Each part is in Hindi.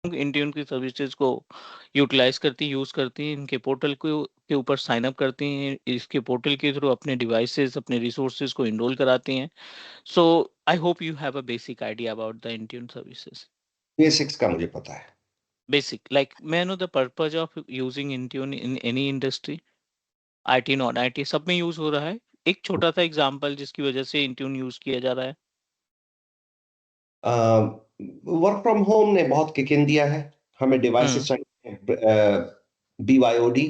इंट्यून की सर्विसेज को यूटिलाइज करती यूज करती हैं, इनके पोर्टल को के ऊपर साइन अप करती हैं, इसके पोर्टल के थ्रू अपने डिवाइसेस अपने रिसोर्सेज को इनरोल कराती हैं. So I hope you have a basic idea about the Intune services. Basics का मुझे पता है. Basic like may I know the purpose of using Intune in any industry? IT non IT सब में यूज हो रहा है. एक छोटा सा एग्जांपल जिसकी वजह से इंट्यून यूज किया जा रहा है. वर्क फ्रॉम होम ने बहुत किक इन दिया है. हमें डिवाइसेस हम्म. चाहिए, BYOD,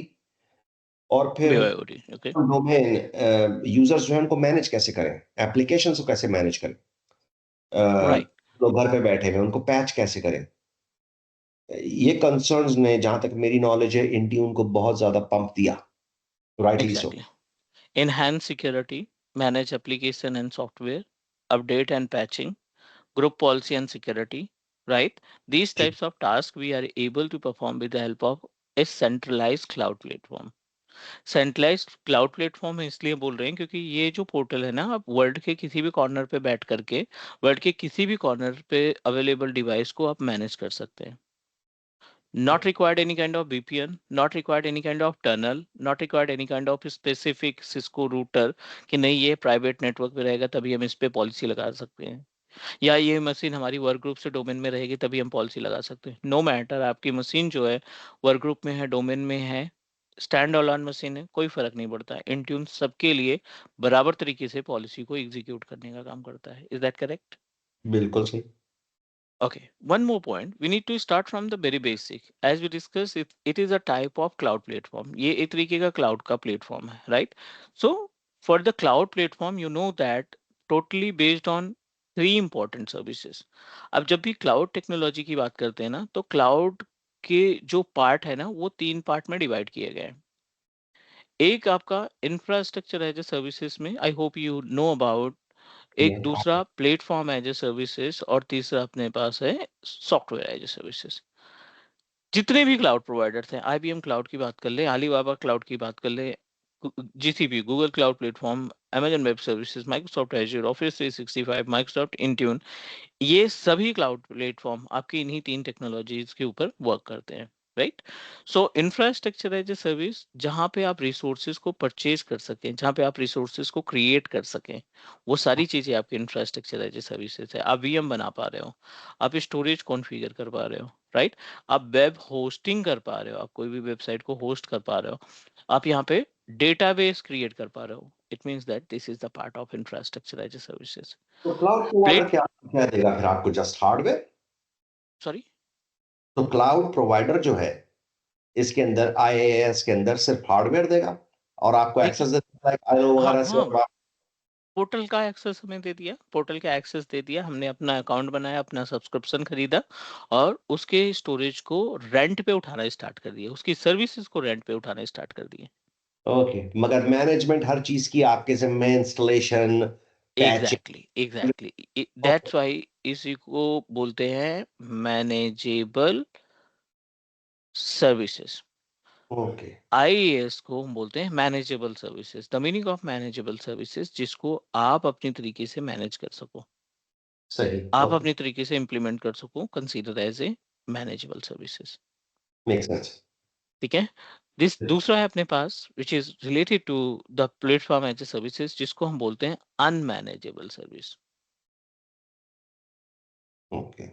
और फिर बीवाईओडी. ओके. डोमेन यूजर्स जो है उनको मैनेज कैसे करें, एप्लीकेशन को कैसे मैनेज करें. राइट. लोग घर पे बैठे हैं उनको पैच कैसे करें. ये कंसर्न्स ने, जहां तक मेरी नॉलेज है, इंट्यून को बहुत ज्यादा पंप दिया. Rightly so. Exactly. enhance security, manage application and software, update and patching, group policy and security, right? These types of tasks we are able to perform with the help of a centralized cloud platform. Centralised cloud platform इसलिए बोल रहे हैं क्योंकि ये जो पोर्टल है ना, आप वर्ल्ड के किसी भी कॉर्नर पे बैठ करके वर्ल्ड के किसी भी कॉर्नर पे अवेलेबल डिवाइस को आप मैनेज कर सकते हैं. Not required any kind of VPN, not required any kind of tunnel, not required any kind of specific Cisco router कि नहीं ये प्राइवेट नेटवर्क पे रहेगा तभी हम इस पे पॉलिसी लगा सकते हैं, या ये मशीन हमारी वर्क ग्रुप से डोमेन में रहेगी तभी हम पॉलिसी लगा सकते हैं. नो मैटर आपकी मशीन जो है वर्क ग्रुप में है, डोमेन में है, स्टैंड अलोन मशीन है, कोई फर्क नहीं पड़ता है. इंट्यून सबके लिए बराबर तरीके से पॉलिसी को एग्जीक्यूट करने का काम करता है. Is that correct? बिल्कुल सही. Okay, one more point. We need to start from the very basic. As we discussed, it is a type of cloud platform. ये एक तरीके का cloud का platform है, right? So for the cloud platform, you know that totally based on three important services. अब जब भी cloud technology की बात करते हैं ना, तो cloud के जो part है ना, वो तीन part में divide किए गए हैं. एक आपका infrastructure एज ए सर्विसेज में, आई होप यू नो अबाउट. एक दूसरा प्लेटफॉर्म एज ए सर्विसेज और तीसरा अपने पास है सॉफ्टवेयर एज ए सर्विसेज. जितने भी क्लाउड प्रोवाइडर्स हैं, आईबीएम क्लाउड की बात कर ले, अलीबाबा क्लाउड की बात कर ले, GCP Google cloud platform, amazon web services, Microsoft azure, office 365, Microsoft Intune, ये सभी क्लाउड प्लेटफॉर्म आपकी इन्हीं तीन टेक्नोलॉजीज के ऊपर वर्क करते हैं. Right. So infrastructure as a service, जहां पे आप रिसोर्सेज को परचेज कर सकें, जहां पे आप रिसोर्सेज को क्रिएट कर सकें, वो सारी चीजें आपकी इंफ्रास्ट्रक्चर एज ए सर्विसेज है. आप वीएम बना पा रहे हो, आप स्टोरेज कॉन्फ़िगर कर पा रहे हो, राइट. आप वेब होस्टिंग कर पा रहे हो, आप कोई भी वेबसाइट को होस्ट कर पा रहे हो, आप यहाँ पे डेटाबेस क्रिएट कर पा रहे हो. It means that this is the part of infrastructure as a services. तो क्लाउड प्रोवाइडर प्लेट क्या क्या देगा फिर आपको, जस्ट हार्डवेयर? सॉरी. तो क्लाउड प्रोवाइडर जो है, इसके अंदर IaaS के अंदर सिर्फ हार्डवेयर देगा और आपको एक्सेस देखिए, देगा, लाइक आईओ हाँ वगैरह से, हाँ, और पोर्टल का एक्सेस हमें दे दिया, पोर्टल का एक्सेस दे दिया, हमने अपना अकाउंट बनाया, अपना सब्सक्रिप्शन खरीदा और उसके स्टोरेज को रेंट पे उठाना स्टार्ट कर दिया, उसकी सर्विसेज को रेंट पे उठाना स्टार्ट कर दिए. ओके, मगर मैनेजमेंट हर चीज की आपके जिम्मे, installation, exactly patching. Exactly, that's why इसी को बोलते हैं मैनेजेबल सर्विसेज. ओके, आईएएस को हम बोलते हैं manageable services. The meaning of manageable services, जिसको आप अपनी तरीके से मैनेज कर सको, सही. आप ओके, अपनी तरीके से इंप्लीमेंट कर सको, consider as a manageable services. Make sense. ठीक है. दिस दूसरा है अपने पास which is related to the platform as a services, जिसको हम बोलते हैं unmanageable service. Okay,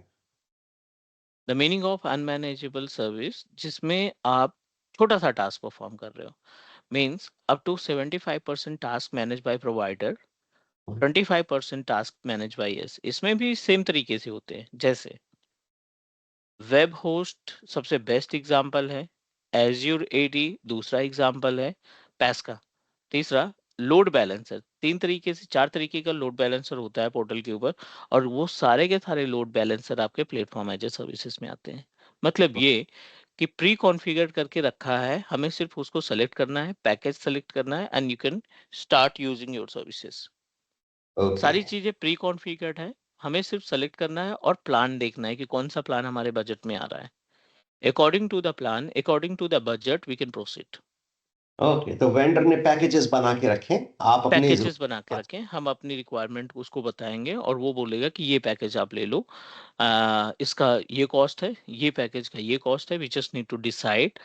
the meaning of unmanageable service, जिसमें आप छोटा सा टास्क परफॉर्म कर रहे हो, means up to 75% task manage by provider, 25% task manage by us. इसमें भी सेम तरीके से होते हैं. जैसे वेब होस्ट सबसे बेस्ट एग्जांपल है, एज्यूर एडी दूसरा एग्जांपल है, पैस्का तीसरा, लोड बैलेंसर. तीन तरीके से चार तरीके का लोड बैलेंसर होता है पोर्टल के ऊपर, और वो सारे के सारे लोड बैलेंसर आपके प्लेटफॉर्म एज ए सर्विसेज में आते हैं. मतलब ये कि प्री कॉन्फ़िगर करके रखा है, हमें सिर्फ उसको सेलेक्ट करना है, पैकेज सेलेक्ट करना है, and you can start using your services. Okay. सारी चीजें प्री कॉन्फ़िगर्ड है, हमें सिर्फ सेलेक्ट करना है और प्लान देखना है कि कौन सा प्लान हमारे बजट में आ रहा है. According to the plan, according to the budget, we can proceed. Okay, तो वेंडर ने पैकेजेस बना के रखे, आप अपनी पैकेजेस बना के जरूरत। रखें, हम अपनी रिक्वायरमेंट उसको बताएंगे और वो बोलेगा कि ये पैकेज आप ले लो, इसका ये कॉस्ट है, ये पैकेज का ये कॉस्ट है, we just need to decide.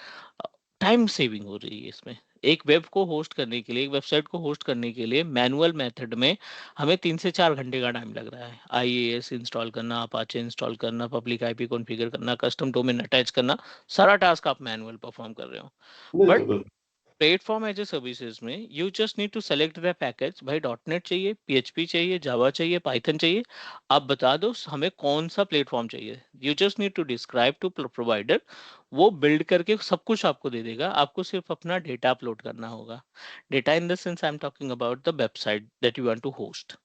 Time saving हो रही है इसमें। एक वेब को होस्ट करने के लिए, एक वेबसाइट को होस्ट करने के लिए मैनुअल मेथड में हमें 3 से 4 घंटे का टाइम लग रहा है। आईएएस इंस्टॉल करना, अपाचे इंस्टॉल करना, पब्लिक आईपी कॉन्फ़िगर करना, कस्टम डोमेन अटैच करना, सारा टास्क आप मैनुअल परफॉर्म कर रहे हो। बिल्कुल बट बिल्कुल। प्लेटफॉर्म एज ए सर्विसेज में you just need to select the package. भाई डॉट नेट चाहिए, पीएचपी चाहिए, जावा चाहिए, पाइथन चाहिए, आप बता दो हमें कौन सा प्लेटफॉर्म चाहिए। You just need to describe to provider, वो बिल्ड करके सब कुछ आपको दे देगा, आपको सिर्फ अपना डेटा अपलोड करना होगा। Data in the sense I am talking about the website that you want to host.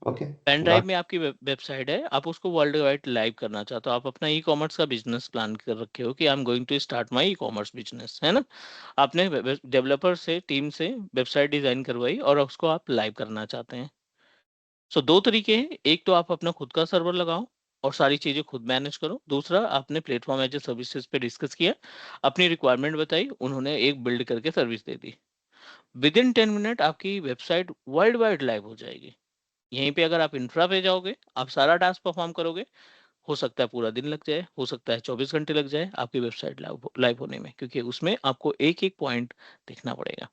Okay. Pen drive में आपकी वेबसाइट है, आप उसको वर्ल्ड वाइड लाइव करना चाहते हो, आप अपना ई कॉमर्स का बिजनेस प्लान कर रखे हो कि I am going to start my e commerce business, है ना। आपने डेवलपर से, टीम से वेबसाइट डिजाइन करवाई और उसको आप लाइव करना चाहते हैं। सो दो तरीके हैं, एक तो आप अपना खुद का सर्वर लगाओ और सारी चीजें खुद मैनेज करो। दूसरा, आपने प्लेटफॉर्म एज ए सर्विसेज पे डिस्कस किया, अपनी रिक्वायरमेंट बताई, उन्होंने एक बिल्ड करके service they the. With in 10 minute आपकी वेबसाइट वर्ल्ड वाइड लाइव हो जाएगी। यहीं पे अगर आप इंफ्रा पे जाओगे, आप सारा टास्क परफॉर्म करोगे, हो सकता है पूरा दिन लग जाए, हो सकता है 24 घंटे लग जाए आपकी वेबसाइट लाइव होने में, क्योंकि उसमें आपको एक एक पॉइंट देखना पड़ेगा।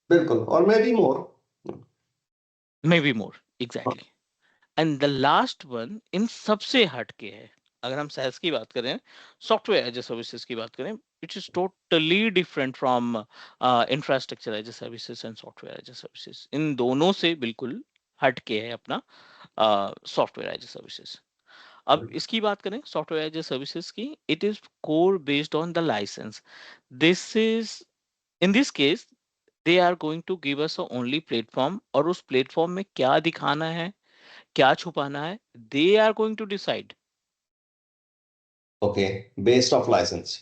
बिल्कुल, और मैं भी more. May be more, exactly. And the last one इन सबसे हटके है, अगर हम SaaS की बात करें, सॉफ्टवेयर एज ए सर्विसेज की बात करें, which is totally different from infrastructure as a services and software as a services. इन दोनों से बिल्कुल हटके है अपना सॉफ्टवेयर एज ए सर्विसेज। अब इसकी बात करें सॉफ्टवेयर एज ए सर्विसेज की, it is core based on the licence. This is, in this case, they are going to give us only platform, और उस प्लेटफॉर्म में क्या दिखाना है, क्या छुपाना है, they are going to decide okay, based of licence.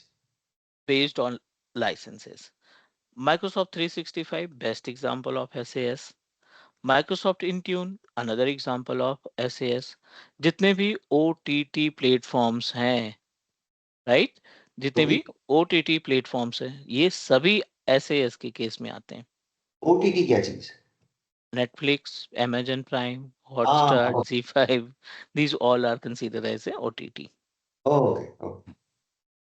Based on licences. Microsoft 365 best example of SAS, Microsoft Intune another example of SAS। जितने भी OTT प्लेटफॉर्म्स हैं, राइट, जितने भी OTT प्लेटफॉर्म्स हैं, ये सभी SAS के केस में आते हैं। ओटीटी क्या चीज? Netflix, Amazon Prime, हाँ, Hotstar, Z5, these all are considered as a OTT। Okay okay.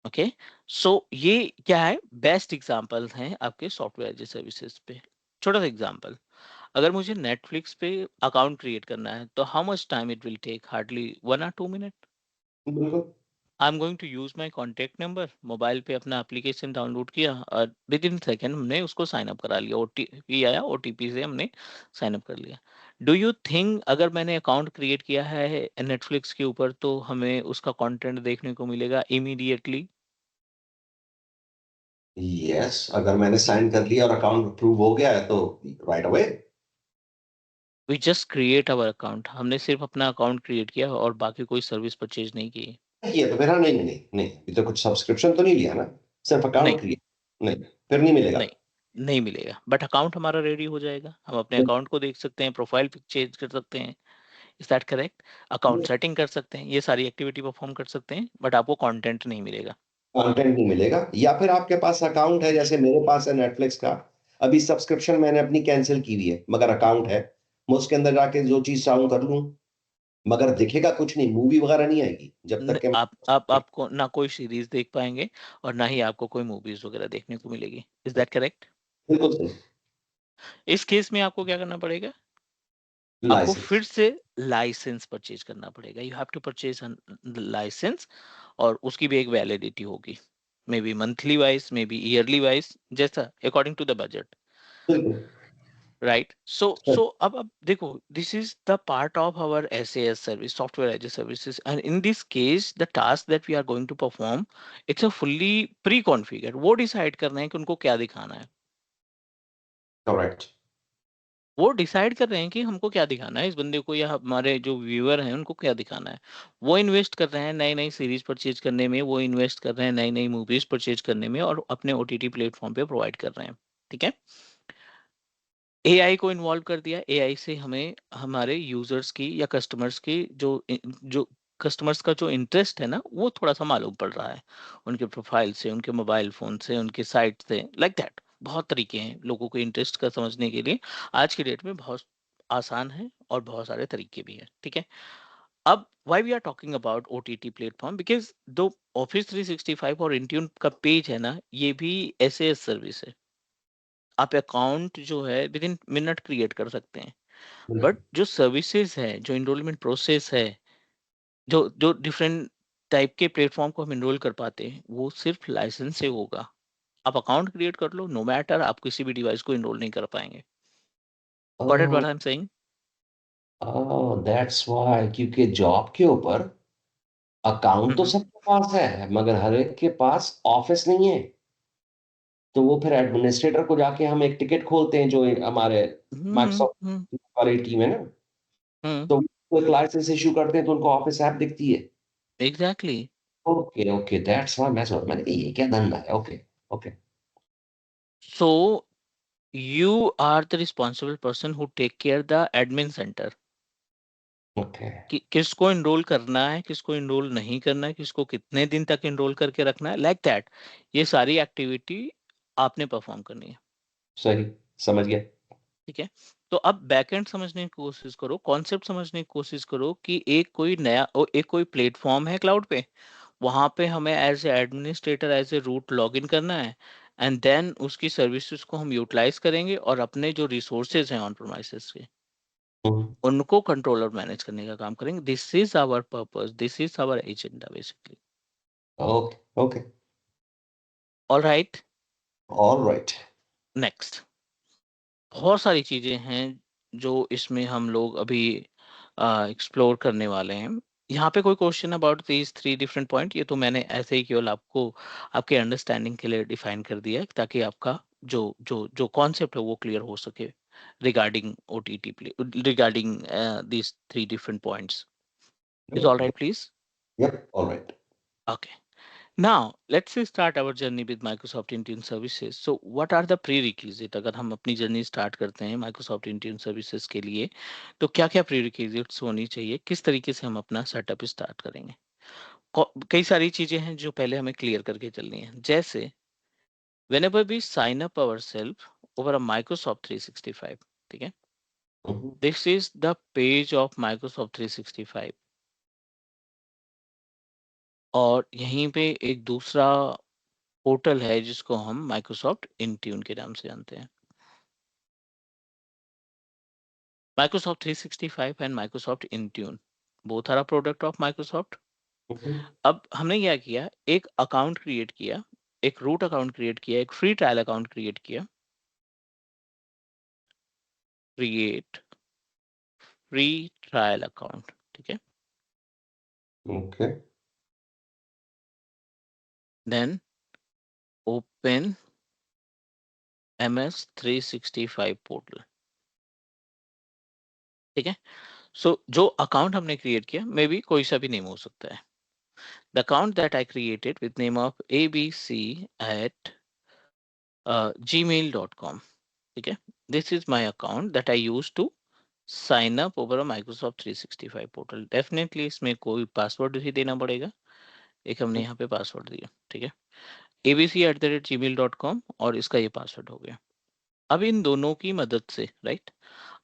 Okay, so ये क्या है, बेस्ट एग्जांपल्स हैं आपके सॉफ्टवेयर एज ए सर्विसेज पे। छोटा सा एग्जांपल, अगर मुझे नेटफ्लिक्स पे अकाउंट क्रिएट करना है तो how much time it will take, hardly 1 or 2 minute. बिल्कुल। I am going to use my contact number, mobile पे अपना एप्लीकेशन डाउनलोड किया और विद इन सेकेंड हमने उसको साइन अप करा लिया, ओटीपी आया, ओटीपी से हमने साइन अप कर लिया। डू यू थिंक अगर मैंने अकाउंट क्रिएट किया है नेटफ्लिक्स के ऊपर तो हमें उसका कंटेंट देखने को मिलेगा इमीडिएटली? यस, अगर मैंने साइन कर लिया और अकाउंट अप्रूव हो गया है तो right away. We just create our account, हमने सिर्फ अपना अकाउंट क्रिएट किया और बाकी कोई सर्विस परचेज नहीं की। ये तो मेरा नहीं नहीं नहीं, अभी तो कुछ सब्सक्रिप्शन तो नहीं लिया ना, सिर्फ नहीं, अकाउंट क्रिएट। नहीं, फिर नहीं मिलेगा। नहीं, नहीं मिलेगा, बट अकाउंट हमारा रेडी हो जाएगा, हम अपने अकाउंट को देख सकते हैं, प्रोफाइल चेंज कर सकते हैं। Is that correct? Account setting कर सकते हैं, ये सारी एक्टिविटी परफॉर्म कर सकते हैं, बट आपको कंटेंट नहीं मिलेगा। कंटेंट नहीं मिलेगा, या फिर आपके पास अकाउंट है जैसे मेरे पास है नेटफ्लिक्स का। अभी सब्सक्रिप्शन मैंने अपनी कैंसिल की हुई है, मगर अकाउंट है। मैं उसके अंदर जाके जो चीज चाहूँ कर लूँ, मगर दिखेगा कुछ नहीं, मूवी वगैरह नहीं आएगी जब तक कि आप आपको ना कोई सीरीज देख पाएंगे और ना ही आपको कोई मूवीज वगैरह देखने को मिलेगी। Is that correct? बिल्कुल सही। इस केस में आपको क्या करना पड़ेगा, आपको लाइसेंस। फिर से लाइसेंस परचेज करना पड़ेगा, you have to purchase licence, और उसकी भी एक वैलिडिटी होगी, may be monthly wise, may be yearly wise, जैसा अकॉर्डिंग टू द बजट, बिल्कुल। राइट। सो अब देखो, this is the part of our SAS service, software as a services, and in this case the task that we are going to perform, it's a fully pre configured. वो डिसाइड करना है कि उनको क्या दिखाना है, करेक्ट। वो डिसाइड कर रहे हैं कि हमको क्या दिखाना है, इस बंदे को या हमारे जो व्यूअर हैं उनको क्या दिखाना है। वो इन्वेस्ट कर रहे हैं नई नई सीरीज परचेज करने में, वो इन्वेस्ट कर रहे हैं नई नई मूवीज परचेज करने में और अपने OTT प्लेटफॉर्म पे प्रोवाइड कर रहे हैं। ठीक है, AI को इन्वॉल्व कर दिया, AI से हमें हमारे यूजर्स की या कस्टमर्स की जो कस्टमर्स का जो इंटरेस्ट है ना, वो थोड़ा सा मालूम पड़ रहा है, उनके प्रोफाइल से, उनके मोबाइल फोन से, उनके साइट से, लाइक दैट। बहुत तरीके हैं लोगों को इंटरेस्ट का समझने के लिए, आज की डेट में बहुत आसान है और बहुत सारे तरीके भी हैं, ठीक है। अब why we are talking about OTT platform, because दो ऑफिस 365 और इंट्यून का पेज है ना, ये भी एसएएस सर्विस है। आप अकाउंट जो है विद इन मिनट क्रिएट कर सकते हैं, बट बिल्कुल। जो सर्विसेज है, जो इनरोलमेंट प्रोसेस है, जो जो डिफरेंट टाइप के प्लेटफॉर्म को हम इनरोल कर पाते हैं, वो सिर्फ लाइसेंस से होगा। आप अकाउंट क्रिएट कर लो, नो मैटर, आप किसी भी डिवाइस को इनरोल नहीं कर पाएंगे। Got it what I am saying? That's why, क्योंकि जॉब के ऊपर अकाउंट तो सबके पास है मगर हर एक के पास ऑफिस नहीं है। तो वो फिर एडमिनिस्ट्रेटर को जाके हम एक टिकट खोलते हैं जो हमारे माइक्रोसॉफ्ट वाली टीम है ना, तो वो एक लाइसेंस इशू करते हैं तो उनको ऑफिस ऐप दिखती है। Exactly. Okay okay, that's why मैं सोच मैंने कहा, ये क्या धंधा है। Okay okay. So you are the responsible person who take care the admin centre, okay. कि किसको इनरोल करना है, किसको इनरोल नहीं करना है, किसको कितने दिन तक इनरोल करके रखना है, लाइक दैट। ये सारी एक्टिविटी आपने परफॉर्म करनी है, सही, समझ गया। ठीक है। तो अब बैकएंड समझने की कोशिश करो, कॉन्सेप्ट समझने की कोशिश करो कि एक कोई नया एक कोई प्लेटफॉर्म है क्लाउड पे, वहां पे हमें as a administrator, as a root log in करना है, एंड देन उसकी सर्विसेज को हम यूटिलाइज करेंगे और अपने जो रिसोर्सेज हैं ऑन प्रोमाइसेस के, उनको कंट्रोल और मैनेज करने का काम करेंगे। This is our purpose, this is our agenda basically. Okay okay. All right. Alright. Next, बहुत सारी चीजें हैं जो इसमें हम लोग अभी एक्सप्लोर करने वाले हैं। यहाँ पे कोई question about these three different point? ये तो मैंने ऐसे ही केवल आपको आपके अंडरस्टैंडिंग के लिए डिफाइन कर दिया है, ताकि आपका जो जो जो कॉन्सेप्ट है वो क्लियर हो सके regarding OTT play, regarding these three different points. Is all right please? Yup, alright. Okay, now let's start our journey with Microsoft Intune services. So what are the prerequisite? अगर हम अपनी जर्नी स्टार्ट करते हैं Microsoft Intune services के लिए, तो क्या क्या prerequisites होनी चाहिए, किस तरीके से हम अपना सेटअप स्टार्ट करेंगे? कई सारी चीजें हैं जो पहले हमें क्लियर करके चलनी है, जैसे whenever we sign up ourselves over a Microsoft 365, ठीक है, this is the page of Microsoft 365, और यहीं पे एक दूसरा पोर्टल है जिसको हम माइक्रोसॉफ्ट इंट्यून के नाम से जानते हैं। Microsoft 365 and Microsoft Intune, both are a product of Microsoft. अब हमने क्या किया, एक अकाउंट क्रिएट किया, एक रूट अकाउंट क्रिएट किया, एक फ्री ट्रायल अकाउंट क्रिएट किया, क्रिएट फ्री ट्रायल अकाउंट, ठीक है। Okay. Then open MS 365 portal, ठीक है। सो जो अकाउंट हमने क्रिएट किया, मे बी कोई सा भी नेम हो सकता है। The account that I created with name of abc@gmail.com, ठीक है। This is my account that I use to sign up over Microsoft 365 portal. Definitely इसमें कोई पासवर्ड ही देना पड़ेगा, एक हमने यहाँ पे पासवर्ड दिया, ठीक है, abc@gmail.com, और इसका ये पासवर्ड हो गया। अब इन दोनों की मदद से, right,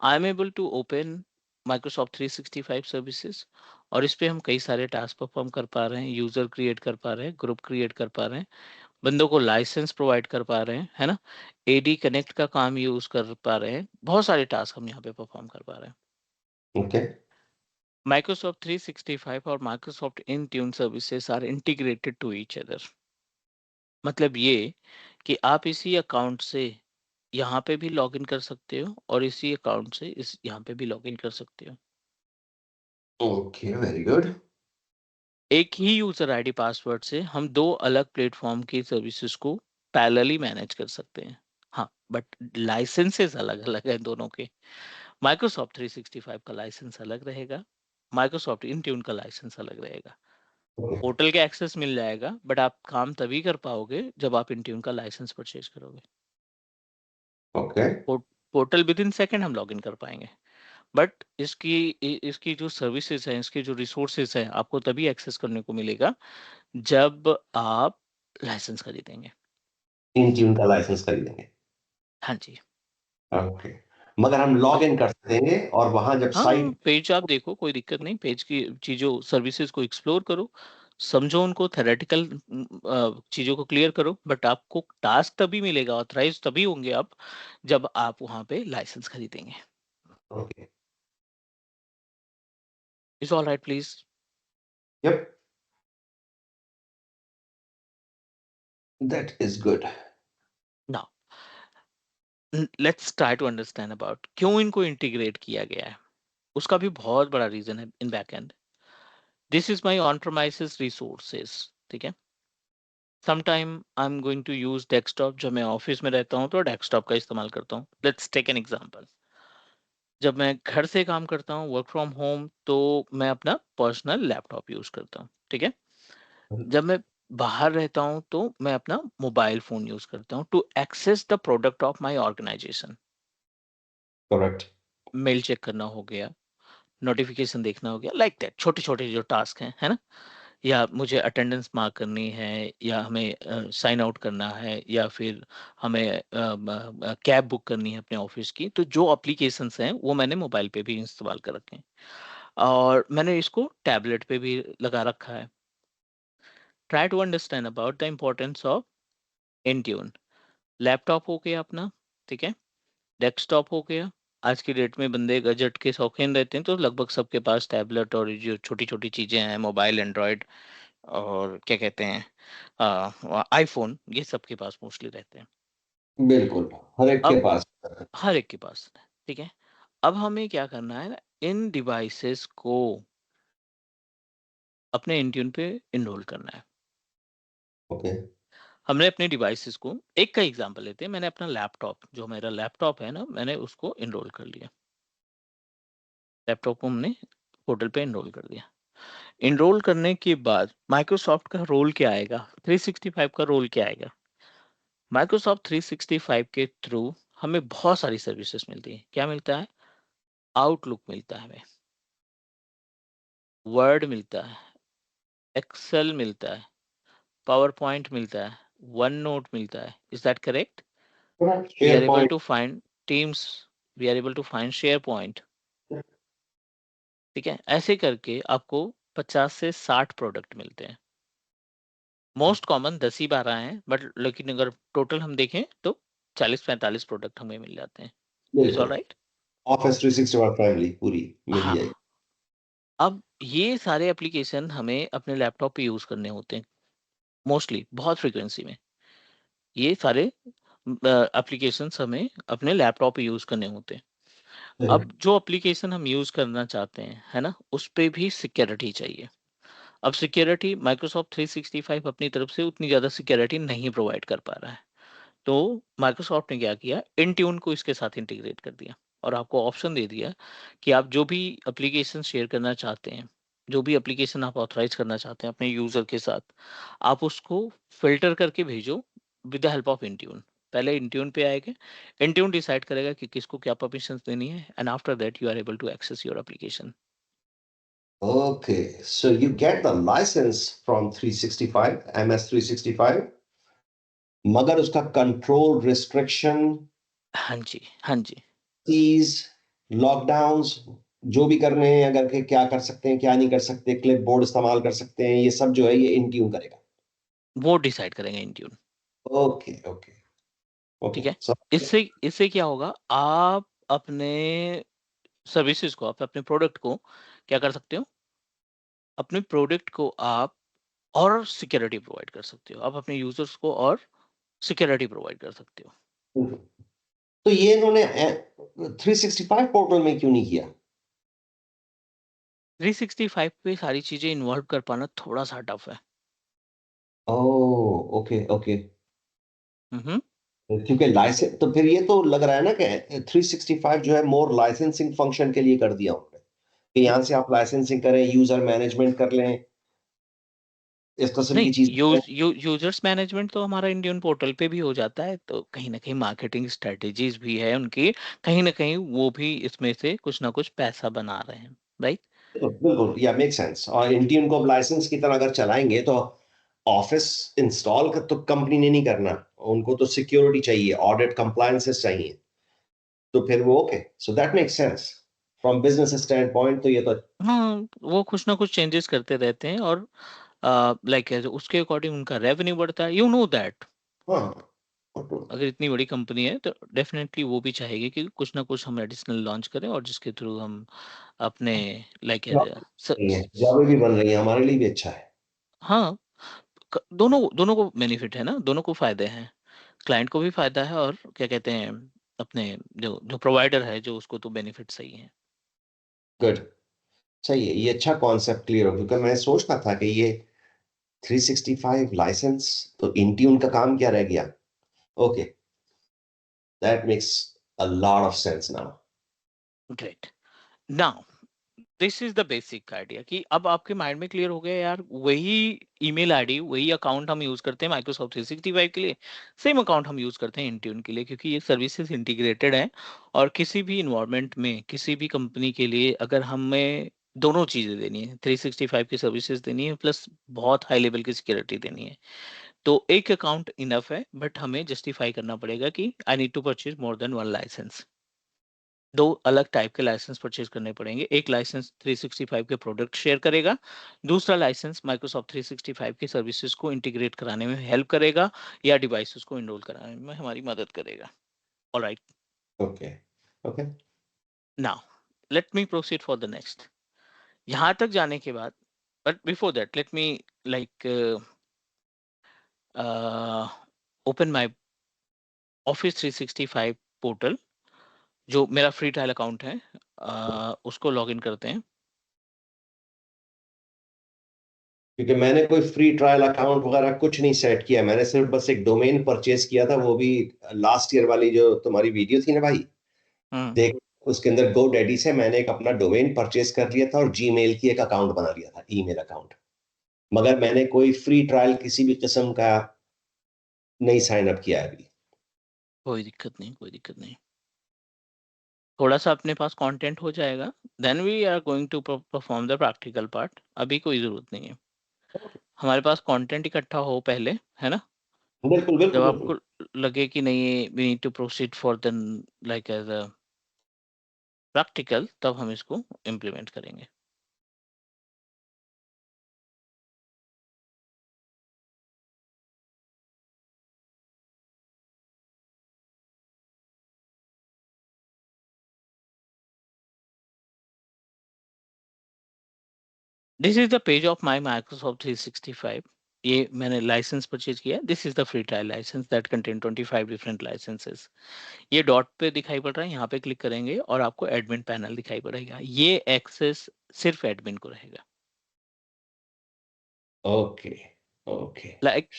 I am able to open Microsoft 365 services, और इस पे हम कई सारे टास्क परफॉर्म कर पा रहे हैं, यूजर क्रिएट कर पा रहे हैं, ग्रुप क्रिएट कर पा रहे हैं, बंदों को लाइसेंस प्रोवाइड कर पा रहे हैं, है ना, एडी कनेक्ट का काम यूज कर पा रहे हैं, बहुत सारे टास्क हम यहाँ पे परफॉर्म कर पा रहे हैं। ओके Microsoft 365 और Microsoft Intune services are integrated to each other। मतलब ये कि आप इसी अकाउंट से यहाँ पे भी लॉगिन कर सकते हो, और इसी अकाउंट से इस यहाँ पे भी लॉगिन कर सकते हो। Okay, very good. एक ही यूजर आईडी पासवर्ड से हम दो अलग प्लेटफॉर्म की सर्विसेज को पैरेलली मैनेज कर सकते हैं। हाँ, बट लाइसेंसेस अलग अलग हैं दोनों के। माइक्रोसॉफ्ट 365 का लाइसेंस अलग रहेगा, माइक्रोसॉफ्ट इंट्यून का लाइसेंस अलग रहेगा। पोर्टल के एक्सेस मिल जाएगा, बट आप काम तभी कर पाओगे जब आप इंट्यून का लाइसेंस परचेज करोगे। Okay portal with in second हम लॉग इन कर पाएंगे, बट इसकी जो सर्विसेज हैं, इसके जो रिसोर्सेज हैं, आपको तभी एक्सेस करने को मिलेगा जब आप लाइसेंस खरीदेंगे। इन ट्यून का लाइसेंस खरीदेंगे। हाँ जी। ओके, मगर हम लॉग इन कर सकेंगे और वहां जब हाँ, साइट पेज आप देखो, कोई दिक्कत नहीं, पेज की चीज़ों सर्विसेज़ को एक्सप्लोर करो, समझो उनको, थ्योरेटिकल चीज़ों को क्लियर करो, बट आपको टास्क तभी मिलेगा, ऑथराइज़ तभी होंगे आप, जब आप वहाँ पे लाइसेंस खरीदेंगे। Okay, is all right please? Yup, that is good. Now let's try to understand about क्यों इनको इंटीग्रेट किया गया है। उसका भी बहुत बड़ा रीज़न है in backend. This is my on premises resources, ठीक है? Sometime I am going to use desktop, जब मैं ऑफिस में रहता हूँ तो डेस्कटॉप का इस्तेमाल करता हूँ। Let's take an example. जब मैं घर से काम करता हूँ, वर्क फ्रॉम होम, तो मैं अपना पर्सनल लैपटॉप यूज़ करता हूँ, ठीक है? जब मैं बाहर रहता हूँ तो मैं अपना मोबाइल फ़ोन यूज़ करता हूँ to access the product of my organisation. Correct. Mail check करना हो गया, नोटिफिकेशन देखना हो गया, लाइक दैट, छोटे-छोटे जो टास्क हैं, है ना? या मुझे अटेंडेंस मार्क करनी है, या हमें साइन आउट करना है, या फिर हमें कैब बुक करनी है अपने ऑफिस की, तो जो एप्लीकेशंस हैं वो मैंने मोबाइल पे भी इंस्टॉल कर रखे हैं, और मैंने इसको टैबलेट पे भी लगा रखा है। Try to understand about the importance of Intune. Laptop हो गया अपना, ठीक है? डेस्कटॉप हो गया। आज की डेट में बंदे गैजेट के शौकीन रहते हैं, तो लगभग सबके पास टैबलेट और ये जो छोटी-छोटी चीज़ें हैं, मोबाइल, एंड्रॉयड और क्या कहते हैं, आईफ़ोन, ये सबके पास मोस्टली रहते हैं। बिल्कुल, हर एक के अब पास। हर एक के पास है, ठीक है? अब हमें क्या करना है ना, इन डिवाइसेज़ को अपने इंट्यून पे एनरोल करना है। ओके, हमने अपने डिवाइसेज़ को, एक का एग्ज़ाम्पल लेते हैं, मैंने अपना लैपटॉप, जो मेरा लैपटॉप है ना, मैंने उसको एनरोल कर लिया। लैपटॉप को हमने पोर्टल पे एनरोल कर दिया। एनरोल करने के बाद माइक्रोसॉफ्ट का रोल क्या आएगा, 365 का रोल क्या आएगा? माइक्रोसॉफ्ट 365 के थ्रू हमें बहुत सारी सर्विसेज मिलती हैं। क्या मिलता है? आउटलुक मिलता है हमें, वर्ड मिलता है, एक्सेल मिलता है, पावर पॉइंट मिलता है, वन नोट मिलता है। Is that correct? We share are able point. To find Teams, we are able to find SharePoint, ठीक है? ऐसे करके आपको 50 से 60 प्रोडक्ट मिलते हैं। मोस्ट कॉमन 10 ही 12 हैं, बट लेकिन अगर टोटल हम देखें तो 40-45 प्रोडक्ट हमें मिल जाते हैं। इज ऑल बिल्कुल, राइट? ऑफिस 365 फैमिली पूरी मिल ही जाएगी। हाँ। अब ये सारे एप्लीकेशन हमें अपने लैपटॉप पे यूज करने होते हैं, मोस्टली, बहुत फ्रीक्वेंसी में। ये सारे एप्लीकेशंस हमें अपने लैपटॉप पे यूज करने होते हैं। अब जो एप्लीकेशन हम यूज करना चाहते हैं, है ना, उस पे भी सिक्योरिटी चाहिए। अब सिक्योरिटी माइक्रोसॉफ्ट 365 अपनी तरफ से उतनी ज़्यादा सिक्योरिटी नहीं प्रोवाइड कर पा रहा है। तो माइक्रोसॉफ्ट ने क्या किया, इंट्यून को इसके साथ इंटीग्रेट कर दिया, और आपको ऑप्शन दे दिया कि आप जो भी एप्लीकेशन शेयर करना चाहते हैं, जो भी एप्लीकेशन आप ऑथराइज करना चाहते हैं अपने यूजर के साथ, आप उसको फिल्टर करके भेजो with the help of Intune. पहले इंट्यून पे आएगा, इंट्यून डिसाइड करेगा कि किसको क्या परमिशन देनी है, and after that you are able to access your application. Okay, so you get the license from 365, MS 365, मगर उसका कंट्रोल, रिस्ट्रिक्शन, हाँ जी, हाँ जी। कीज़, लॉकडाउन्स जो भी करने हैं, अगर के क्या कर सकते हैं, क्या नहीं कर सकते, क्लिपबोर्ड इस्तेमाल कर सकते हैं, ये सब जो है ये इंट्यून करेगा। वो डिसाइड करेंगे इंट्यून, ओके, ओके, ओके, ठीक है? सब इससे इससे क्या होगा, आप अपने सर्विसेज को, आप अपने प्रोडक्ट को क्या कर सकते हो, अपने प्रोडक्ट को आप और सिक्योरिटी प्रोवाइड कर सकते हो, आप अपने यूजर्स को और सिक्योरिटी प्रोवाइड कर सकते हो। तो ये इन्होंने 365 पोर्टल में क्यों नहीं किया? 365 पे सारी चीजें इन्वॉल्व कर पाना थोड़ा सा टफ है। ओह! Okay, okay. हम्म। क्योंकि लाइसेंस तो फिर ये तो लग रहा है ना कि 365 जो है मोर लाइसेंसिंग फंक्शन के लिए कर दिया उन्होंने, कि यहाँ से आप लाइसेंसिंग करें, यूज़र मैनेजमेंट कर लें, इस किस्म की नहीं, चीज़ें करें। यूजर्स मैनेजमेंट तो हमारा इंडियन पोर्टल पे भी हो जाता है, तो कहीं ना कहीं मार्केटिंग स्ट्रेटेजीज भी है उनकी, कहीं ना कहीं वो भी इसमें से कुछ ना कुछ पैसा बना रहे हैं, राइट? बिल्कुल, बिल्कुल, या मेक सेंस और इंटेन को अब लाइसेंस की तरह अगर चलाएँगे तो ऑफ़िस इंस्टॉल क तो कंपनी ने नहीं करना, उनको तो सिक्योरिटी चाहिए, ऑडिट कंप्लायंसेस चाहिए, तो फिर वो okay, so that makes sense from business stand point. तो ये तो हाँ, वो कुछ ना कुछ चेंजेस करते रहते हैं और लाइक उसके अकॉर्डिंग उनका रेवेन्यू बढ़ता है, यू नो दैट। हाँ, अगर इतनी बड़ी कंपनी है तो डेफिनेटली वो भी चाहेगी कि कुछ ना कुछ हम एडिशनल लॉन्च करें और जिसके थ्रू हम अपने लाइक नहीं है, जॉबें भी बन रही हैं, हमारे लिए भी अच्छा है। हाँ, दोनों दोनों को बेनिफिट है ना, दोनों को फायदे हैं, क्लाइंट को भी फायदा है और क्या कहते हैं अपने जो जो प्रोवाइडर है जो उसको तो बेनिफिट सही है। गुड, सही है, ये अच्छा कॉन्सेप्ट क्लियर हो, क्योंकि मैं सोच रहा था कि ये 365 लाइसेंस तो इंट्यून का काम क्या रह गया। Okay, that makes a lot of sense now. Great. Now this is the basic idea कि अब आपके माइंड में क्लियर हो गया यार, वही ईमेल आईडी वही अकाउंट हम यूज करते हैं माइक्रोसॉफ्ट 365 के लिए, सेम अकाउंट हम यूज करते हैं इंट्यून के लिए, क्योंकि ये सर्विसेज इंटीग्रेटेड हैं। और किसी भी इन्वायरमेंट में किसी भी कंपनी के लिए अगर हमें दोनों चीजें देनी है, 365 की सर्विसेज देनी है प्लस बहुत हाई लेवल की सिक्योरिटी देनी है, तो एक अकाउंट इनफ है, बट हमें जस्टिफाई करना पड़ेगा कि I need to purchase more than one licence. दो अलग टाइप के लाइसेंस परचेज करने पड़ेंगे, एक लाइसेंस 365 के प्रोडक्ट शेयर करेगा, दूसरा लाइसेंस माइक्रोसॉफ्ट 365 की सर्विसेज को इंटीग्रेट कराने में हेल्प करेगा या डिवाइसेस को इनरोल कराने में हमारी मदद करेगा। Alright, okay, okay, now let me proceed for the next. यहां तक जाने के बाद, but before that let me like open my office 365 portal, जो मेरा फ्री ट्रायल अकाउंट है, उसको लॉग इन करते हैं। क्योंकि मैंने कोई फ्री ट्रायल अकाउंट वगैरह कुछ नहीं सेट किया, मैंने सिर्फ बस एक डोमेन परचेज किया था, वो भी लास्ट ईयर वाली जो तुम्हारी वीडियो थी ना भाई, हम्म। देख, उसके अंदर GoDaddy से मैंने एक अपना डोमेन परचेज कर लिया था और जीमेल की एक अकाउंट बना लिया था, ईमेल अकाउंट। मगर मैंने कोई फ्री ट्रायल किसी भी किस्म का नहीं साइन अप किया है अभी। कोई दिक्कत नहीं, कोई दिक्कत नहीं, थोड़ा सा अपने पास कंटेंट हो जाएगा, then we are going to perform the practical part. अभी कोई ज़रूरत नहीं है, हमारे पास कंटेंट इकट्ठा हो पहले, है ना। बिल्कुल, जब बिल्कुल, बिल्कुल। आपको लगे कि नहीं we need to proceed for the like as a practical, तब हम इसको इम्प्लीमेंट करेंगे। This is the page of my Microsoft 365। ये मैंने लाइसेंस परचेज किया, this is the free trial licence that contain 25 different licences. ये डॉट पे दिखाई पड़ रहा है, यहाँ पे क्लिक करेंगे और आपको एडमिन पैनल दिखाई पड़ेगा, ये एक्सेस सिर्फ एडमिन को रहेगा। Okay, okay. Like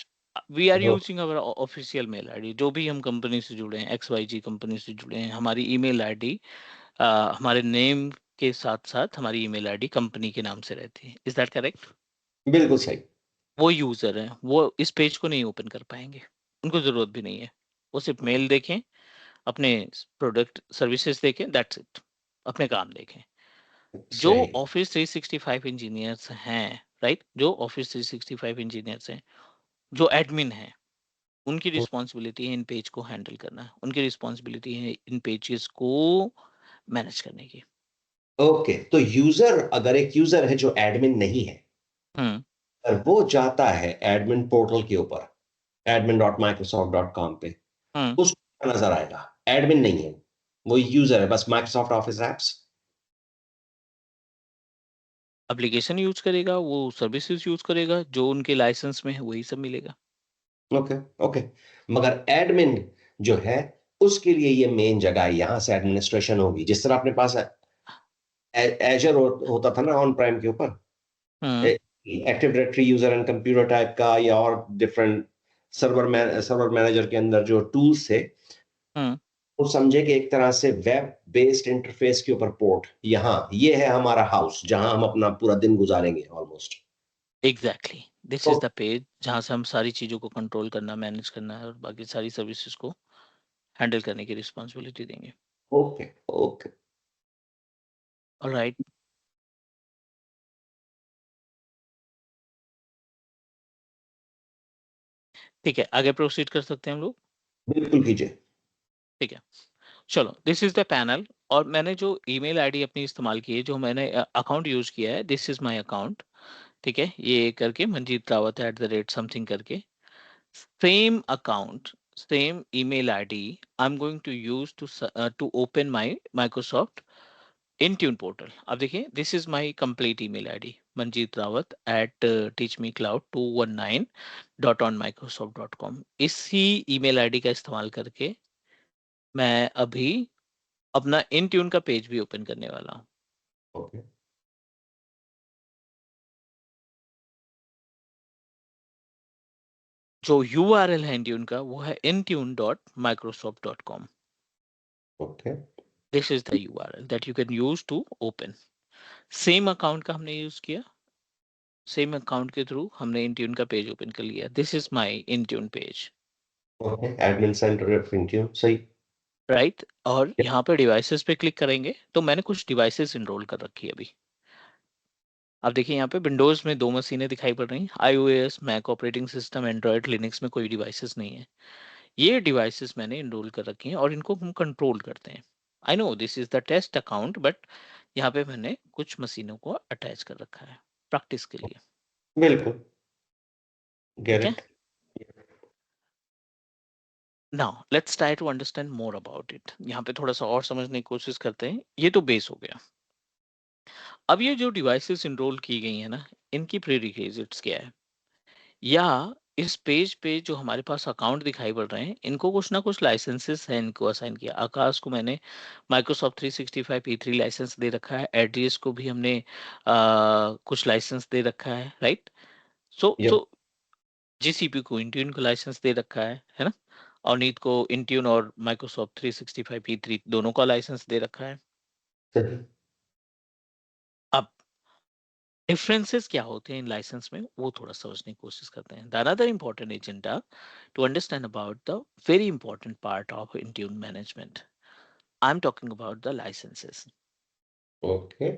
we are using our official mail ID, जो भी हम कंपनी से जुड़े हैं, एक्स वाई जी कंपनी से जुड़े हैं, हमारी ईमेल आईडी हमारे नेम के साथ साथ हमारी ईमेल आईडी कंपनी के नाम से रहती है। Is that correct? बिल्कुल सही। वो यूजर हैं, वो इस पेज को नहीं ओपन कर पाएंगे, उनको जरूरत भी नहीं है, वो सिर्फ मेल देखें, अपने प्रोडक्ट सर्विसेज देखें, दैट्स इट, अपने काम देखें। जो सही। ऑफिस 365 इंजीनियर्स हैं, राइट, जो ऑफिस 365 इंजीनियर्स हैं, जो एडमिन हैं, उनकी रिस्पॉन्सिबिलिटी है इन पेज को हैंडल करना, उनकी रिस्पॉन्सिबिलिटी है इन पेजेस को मैनेज करने की। ओके, तो यूजर, अगर एक यूजर है जो एडमिन नहीं है, हम्म। और वो जाता है एडमिन पोर्टल के ऊपर, admin.microsoft.com पे, हम्म। उसको क्या नजर आएगा? एडमिन नहीं है, वो यूजर है, बस Microsoft office apps. Application use करेगा, वो सर्विसेज यूज करेगा, जो उनके लाइसेंस में है वही सब मिलेगा। Okay, okay. मगर एडमिन जो है, उसके लिए ये मेन जगह है, यहां से एडमिनिस्ट्रेशन होगी, जिस तरह अपने पास एजर होता था ना ऑन प्राइम के ऊपर, hmm. Active directory user and computer type का, या और डिफरेंट सर्वर मैनेजर के अंदर जो टूल्स थे, हम्म। वो समझे कि एक तरह से वेब बेस्ड इंटरफेस के ऊपर पोर्ट, यहाँ ये है हमारा हाउस जहां हम अपना पूरा दिन गुजारेंगे ऑलमोस्ट। एग्जैक्टली, दिस तो इज द पेज जहां से हम सारी चीजों को कंट्रोल करना, मैनेज करना है और बाकी सारी सर्विसेज को हैंडल करने की रिस्पॉन्सिबिलिटी देंगे। Okay, okay. ऑलराइट, ठीक है, आगे प्रोसीड कर सकते हैं हम लोग। बिल्कुल कीजिए। ठीक है, चलो, दिस इज द पैनल। और मैंने जो ईमेल आईडी अपनी इस्तेमाल की है, जो मैंने अकाउंट यूज किया है, दिस इज माय अकाउंट। ठीक है, ये करके मंजीत रावत @ समथिंग करके, same account, same email ID I am going to use to open my Microsoft Intune portal. अब देखिए, this is my complete email ID, Manjeet Rawat @teachmecloud219.on-microsoft.com। इसी ईमेल आईडी का इस्तेमाल करके मैं अभी अपना Intune का पेज भी ओपन करने वाला हूँ। ओके। जो URL है Intune का, वो है intune.microsoft.com। Okay. This is the URL that you can use to open. Same account का हमने यूज किया, सेम अकाउंट के थ्रू हमने Intune का पेज ओपन कर लिया। This is my Intune page, okay. Admin centre of Intune, सही। राइट। और यहाँ पे डिवाइसेस पे क्लिक करेंगे तो मैंने कुछ डिवाइसेस इनरोल कर रखी है अभी। अब देखिए, यहाँ पे विंडोज में 2 मशीनें दिखाई पड़ रही हैं, iOS, Mac operating system, Android, Linux में कोई डिवाइसेस नहीं है। ये डिवाइसेस मैंने इनरोल कर रखी हैं और इनको हम कंट्रोल करते हैं। I know this is the test account, but यहाँ पे मैंने कुछ मशीनों को अटैच कर रखा है प्रैक्टिस के लिए। बिल्कुल। गेट ठीक है, it. Now let's try to understand more about it. यहाँ पे थोड़ा सा और समझने की कोशिश करते हैं। ये तो बेस हो गया। अब ये जो डिवाइसेस इनरोल की गई है ना, इनकी प्रीरिक्विजिट्स क्या है, या इस पेज पे जो हमारे पास अकाउंट दिखाई पड़ रहे हैं, इनको कुछ ना कुछ लाइसेंसेस हैं, इनको असाइन किया। आकाश को मैंने माइक्रोसॉफ्ट 365 E3 लाइसेंस दे रखा है, एड्रियस को भी हमने कुछ लाइसेंस दे रखा है, राइट। यप। सो जीसीपी को इंट्यून को लाइसेंस दे रखा है ना। अवनीत को इंट्यून और माइक्रोसॉफ्ट 365 E3 दोनों का लाइसेंस दे रखा है। सही। अब डिफरेंसेस क्या होते हैं इन लाइसेंस में, वो थोड़ा समझने की कोशिश करते हैं। The another important agenda to understand about the very important part of Intune management. I'm talking about the licenses. Okay.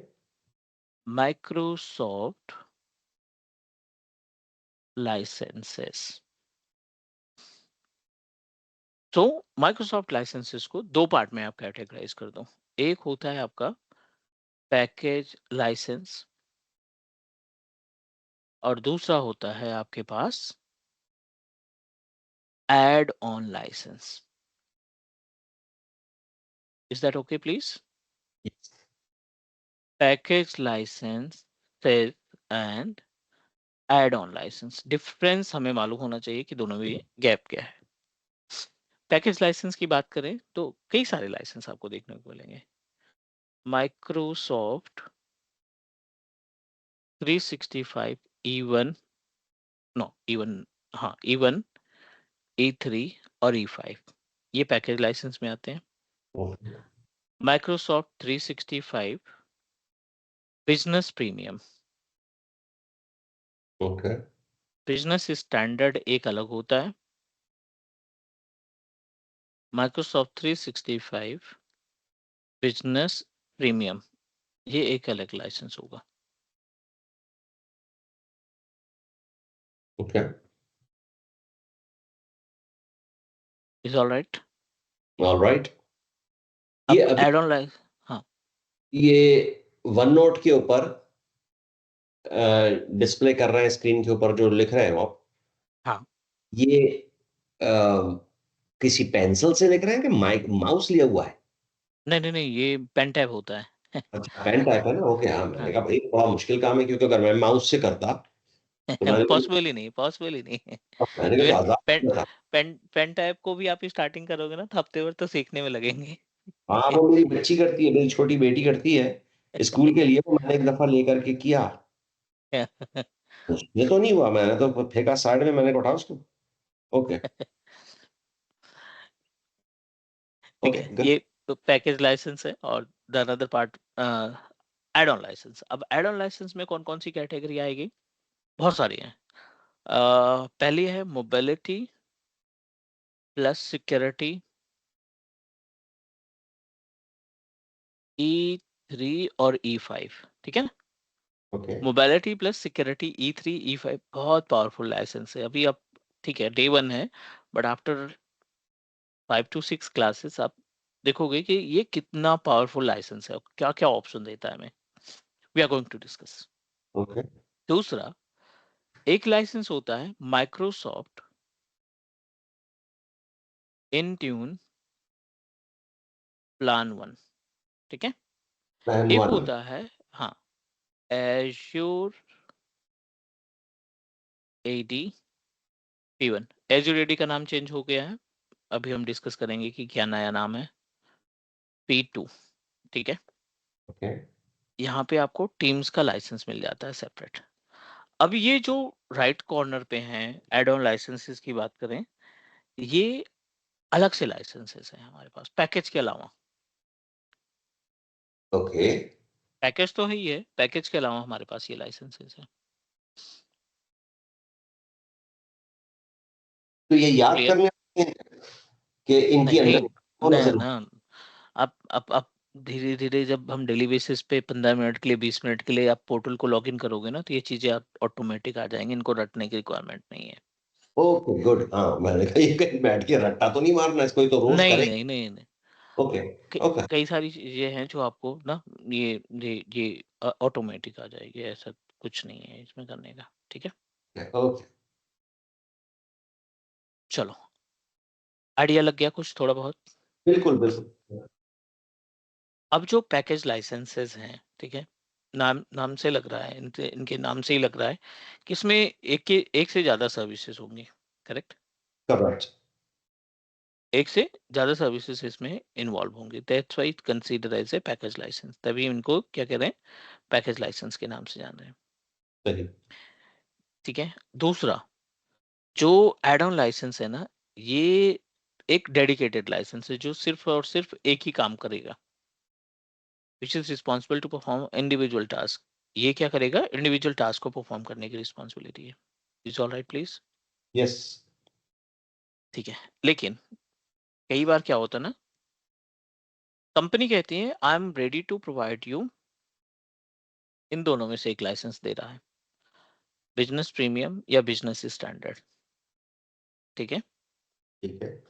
Microsoft licenses. तो Microsoft licenses को दो पार्ट में आप कैटेगराइज कर दो। एक होता है आपका पैकेज लाइसेंस और दूसरा होता है आपके पास add on licence. Is that okay please? Package licence and add on licence, difference हमें मालूम होना चाहिए कि दोनों में गैप क्या है। पैकेज लाइसेंस की बात करें तो कई सारे लाइसेंस आपको देखने को मिलेंगे। माइक्रोसॉफ्ट 365 E1, नो E1, हाँ E1, E3 और E5, ये पैकेज लाइसेंस में आते हैं। Okay. Microsoft 365 business premium, okay. Business standard एक अलग होता है। माइक्रोसॉफ्ट 365 बिजनेस प्रीमियम, ये एक अलग लाइसेंस होगा। Okay. Is all right. Alright. ये अब अभी एड ऑन लाइसेंस, हाँ ये वन नोट के ऊपर डिस्प्ले कर रहे हैं, स्क्रीन के ऊपर जो लिख रहे हैं आप, हाँ, ये अ, किसी पेंसिल से लिख रहे हैं कि माउस लिया हुआ है? नहीं नहीं नहीं, ये पेन टैब होता है। अच्छा, पेन टाइप है ना? ओके, हाँ, मैंने हाँ, कहा भाई बड़ा मुश्किल काम है, क्योंकि अगर मैं माउस से करता तो पॉसिबल ही नहीं, पॉसिबल ही नहीं। मैंने कहा तो इवन पेन आजाद था। पेन पेन टैब को भी आप स्टार्टिंग करोगे ना, तो हफ्ते भर तो सीखने में लगेंगे। हाँ, वो मेरी बच्ची करती है, मेरी छोटी बेटी करती है स्कूल के लिए। वो मैंने एक दफा लेकर के किया, ये तो नहीं हुआ, मैंने तो फेंका साइड में, मैंने कहा उठाओ उसको। ओके। ठीक ओके, है, गुड। ये तो पैकेज लाइसेंस है। और the another part add on licence. अब एड ऑन लाइसेंस में कौन कौन सी कैटेगरी आएगी? बहुत सारी हैं। पहली है मोबिलिटी प्लस सिक्योरिटी E3 और E5, ठीक है ना। Okay. Mobility plus security E3 E5 बहुत पावरफुल लाइसेंस है। अभी आप ठीक है, डे 1 है, बट आफ्टर 5 to 6 क्लासेस आप देखोगे कि ये कितना पावरफुल लाइसेंस है, क्या क्या ऑप्शन देता है हमें। We are going to discuss. Okay. दूसरा, एक लाइसेंस होता है माइक्रोसॉफ्ट इंट्यून प्लान 1, ठीक है। प्लान एक 1। होता है, हाँ, azure AD P1। Azure AD का नाम चेंज हो गया है, अभी हम डिस्कस करेंगे कि क्या नया नाम है। P2, ठीक है। ओके। यहाँ पे आपको टीम्स का लाइसेंस मिल जाता है सेपरेट। अब ये जो राइट कॉर्नर पे हैं एड ऑन लाइसेंसेस की बात करें, ये अलग से लाइसेंसेस हैं हमारे पास पैकेज के अलावा। ओके। पैकेज तो है ही है, पैकेज के अलावा हमारे पास ये लाइसेंसेस हैं। तो ये याद क्लियर? करने हैं कि इनके नहीं अंदर नहीं, कौन ना नजर। ना, आप धीरे धीरे जब हम डेली बेसिस पे 15 मिनट के लिए 20 मिनट के लिए आप पोर्टल को लॉग इन करोगे ना, तो ये चीजें आप ऑटोमेटिक आ जाएंगी, इनको रटने की रिक्वायरमेंट नहीं है। Okay good. हाँ, मैंने कहा ये कहीं बैठ के रट्टा तो नहीं मारना, इसको, ये तो रोज नहीं करे। नहीं नहीं नहीं, ओके। ओके। कई सारी चीजें हैं जो आपको ना, ये ऑटोमेटिक आ जाएगी, ऐसा कुछ नहीं है इसमें करने का, ठीक है। ओके। चलो, आइडिया लग गया कुछ थोड़ा बहुत। बिल्कुल बिल्कुल। अब जो पैकेज लाइसेंसेस हैं, ठीक है, नाम नाम से लग रहा है, इनके इनके नाम से ही लग रहा है कि इसमें एक से ज्यादा सर्विसेज होंगी, करेक्ट। करेक्ट। एक से ज्यादा सर्विसेज इसमें इन्वॉल्व होंगी, that's why it consider as a package licence, तभी इनको क्या कह रहे हैं, पैकेज लाइसेंस के नाम से जान रहे हैं, सही। ठीक है। दूसरा, जो एड ऑन लाइसेंस है ना, ये एक डेडिकेटेड लाइसेंस है जो सिर्फ और सिर्फ एक ही काम करेगा, which is responsible to perform individual task. ये क्या करेगा, इंडिविजुअल टास्क को परफॉर्म करने की रिस्पॉन्सिबिलिटी है। Is all right please? Yes. ठीक है, लेकिन कई बार क्या होता है ना, कंपनी कहती है I am ready to provide you, इन दोनों में से एक लाइसेंस दे रहा है, बिजनेस प्रीमियम या बिजनेस स्टैंडर्ड, ठीक है। ठीक है।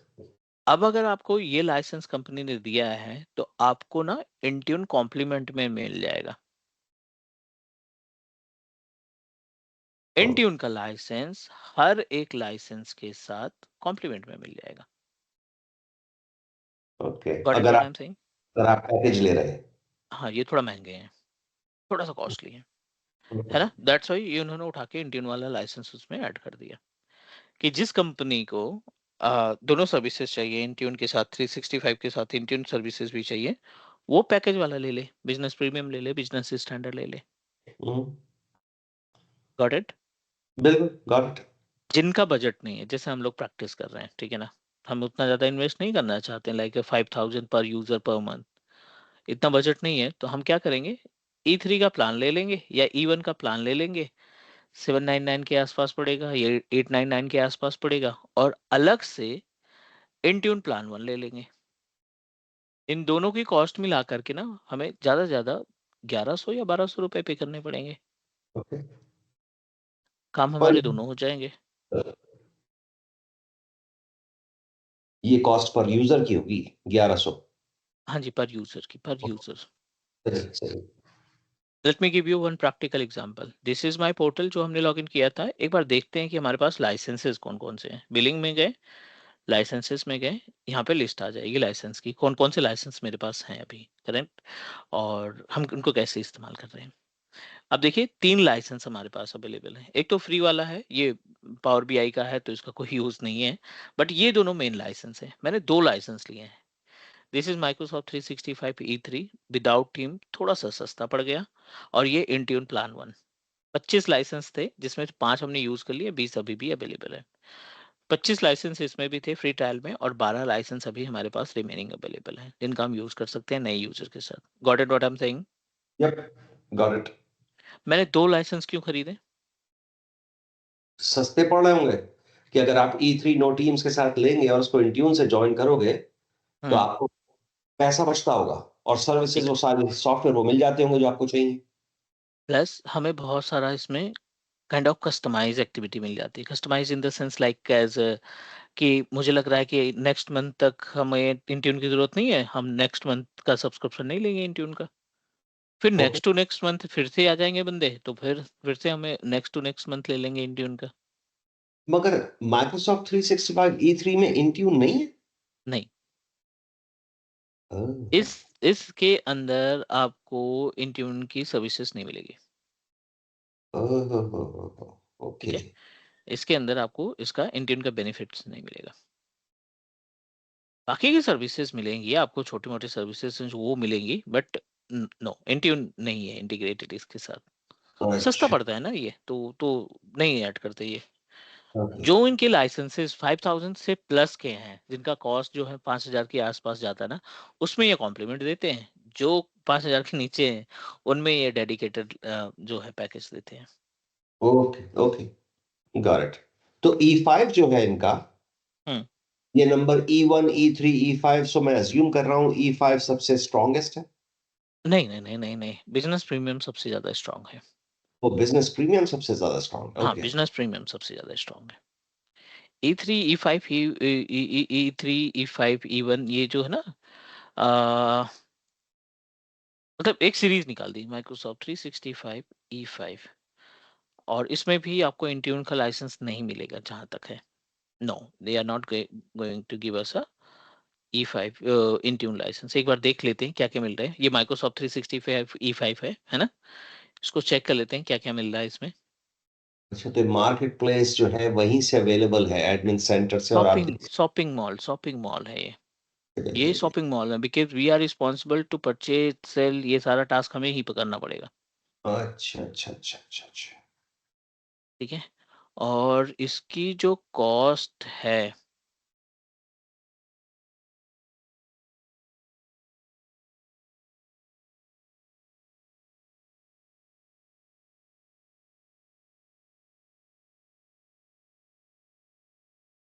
अब अगर आपको ये लाइसेंस कंपनी ने दिया है तो आपको ना इंट्यून कॉम्प्लीमेंट में मिल जाएगा। इंट्यून का लाइसेंस हर एक लाइसेंस के साथ कॉम्प्लीमेंट में मिल जाएगा। ओके। गॉट इट अगर व्हाट आप आई एम सेइंग? अगर आप पैकेज ले रहे हैं। हाँ, ये थोड़ा महंगे हैं, थोड़ा सा कॉस्टली है ओके। ना, दैट्स व्हाई ये उन्होंने उठा के इंडियन वाला लाइसेंस उसमें ऐड कर दिया कि जिस कंपनी को दोनों सर्विसेज चाहिए, इंट्यून के साथ 365 के साथ इंट्यून सर्विसेज भी चाहिए, वो पैकेज वाला ले ले, बिजनेस प्रीमियम ले ले, बिजनेस स्टैंडर्ड ले ले। Got it? बिल्कुल गॉट इट। जिनका बजट नहीं है, जैसे हम लोग प्रैक्टिस कर रहे हैं, ठीक है ना, हम उतना ज्यादा इन्वेस्ट नहीं करना चाहते, लाइक 5,000 पर यूजर पर मंथ, इतना बजट नहीं है, तो हम क्या करेंगे, E3 का प्लान ले लेंगे या E1 का प्लान ले लेंगे, 799 के आसपास पड़ेगा या 899 के आसपास पड़ेगा, और अलग से इंट्यून प्लान 1 ले लेंगे। इन दोनों की कॉस्ट मिला करके ना हमें ज्यादा से ज्यादा 1100 या 1200 रुपए पे करने पड़ेंगे, ओके। काम और हमारे दोनों हो जाएंगे। ये कॉस्ट पर यूजर की होगी 1100। हाँ जी, पर यूजर की, पर यूजर। सही सही। Let me give you one practical example, this is my portal जो हमने लॉगिन किया था, एक बार देखते हैं कि हमारे पास लाइसेंसेस कौन कौन से हैं। बिलिंग में गए, लाइसेंसेस में गए, यहाँ पे लिस्ट आ जाएगी लाइसेंस की, कौन कौन से लाइसेंस मेरे पास हैं अभी, करेक्ट, और हम उनको कैसे इस्तेमाल कर रहे हैं। अब देखिए, 3 लाइसेंस हमारे पास अवेलेबल है, एक तो फ्री वाला है, ये पावर बीआई का है तो इसका कोई यूज नहीं है, बट ये दोनों मेन लाइसेंस है, मैंने 2 लाइसेंस लिए हैं। This is Microsoft 365 E3 without team, थोड़ा सा सस्ता पड़ गया, और ये इंट्यून प्लान 1। 25 लाइसेंस थे जिसमें 5 हमने यूज कर लिए, 20 अभी भी अवेलेबल है। 25 लाइसेंस इसमें भी थे फ्री ट्रायल में, और 12 लाइसेंस अभी हमारे पास रिमेनिंग अवेलेबल है, जिनका हम यूज कर सकते हैं नए यूजर के साथ। Got it what I am saying? Yup. Got it. मैंने 2 लाइसेंस क्यों खरीदे? सस्ते पड़ रहे होंगे कि अगर आप E3 नो टीम्स के साथ लेंगे और उसको इंट्यून से जॉइन करोगे तो हम्म, आपको पैसा बचता होगा, और सर्विसेज एक वो सारे सॉफ्टवेयर वो मिल जाते होंगे जो आपको चाहिए। प्लस हमें बहुत सारा इसमें काइंड ऑफ कस्टमाइज एक्टिविटी मिल जाती है। Customise in the sense like as कि मुझे लग रहा है कि नेक्स्ट मंथ तक हमें इंट्यून की जरूरत नहीं है, हम नेक्स्ट मंथ का सब्सक्रिप्शन नहीं लेंगे इंट्यून का। फिर okay, next to next month फिर से आ जाएंगे बंदे, तो फिर से हमें नेक्स्ट टू नेक्स्ट मंथ ले लेंगे इंट्यून का। मगर माइक्रोसॉफ्ट 365 E3 में इंट्यून नहीं है? नहीं, ओह! इसके अंदर आपको इंट्यून की सर्विसेज नहीं मिलेगी। ओह! ठीक ओके, है, इसके अंदर आपको इसका इंट्यून का बेनिफिट्स नहीं मिलेगा। बाकी की सर्विसेज मिलेंगी आपको, छोटी मोटी सर्विसेज वो मिलेंगी, बट नो, इंट्यून नहीं है इंटीग्रेटेड इसके साथ। सस्ता अच्छा, पड़ता है ना ये, तो नहीं ऐड करते ये। ओके, जो इनके लाइसेंसेस 5000 से प्लस के हैं, जिनका कॉस्ट जो है 5000 के आसपास जाता है ना, उसमें ये कॉम्प्लीमेंट देते हैं। जो 5000 के नीचे हैं, उनमें ये डेडिकेटेड जो है पैकेज देते हैं। Okay, okay, got it. तो E5 जो है इनका, हम्म। ये नंबर E1, E3, E5, सो मैं अज़्यूम कर रहा हूँ E5 सबसे स्ट्रॉन्गेस्ट है? नहीं नहीं नहीं नहीं नहीं, बिजनेस प्रीमियम सबसे ज्यादा स्ट्रांग है। वो बिज़नेस प्रीमियम सबसे ज़्यादा स्ट्रॉन्ग है, हाँ, ओके। बिजनेस प्रीमियम सबसे ज्यादा स्ट्रांग है। E3 E5 E3 E5 E1 ये जो है ना, आ, मतलब एक सीरीज निकाल दी माइक्रोसॉफ्ट 365 E5, और इसमें भी आपको इंट्यून का लाइसेंस नहीं मिलेगा जहां तक है। No, they are not going to give us a E5 Intune license. एक बार देख लेते हैं क्या क्या मिल रहा है। ये माइक्रोसॉफ्ट 365 E5 है ना? इसको चेक कर लेते हैं क्या क्या मिल रहा है इसमें। अच्छा, तो मार्केट प्लेस जो है वहीं से अवेलेबल है एडमिन सेंटर से और आप शॉपिंग मॉल है ये शॉपिंग मॉल है, because we are responsible to purchase sale, ये सारा टास्क हमें ही पकड़ना पड़ेगा। अच्छा, अच्छा, अच्छा, अच्छा, अच्छा। ठीक है, और इसकी जो कॉस्ट है,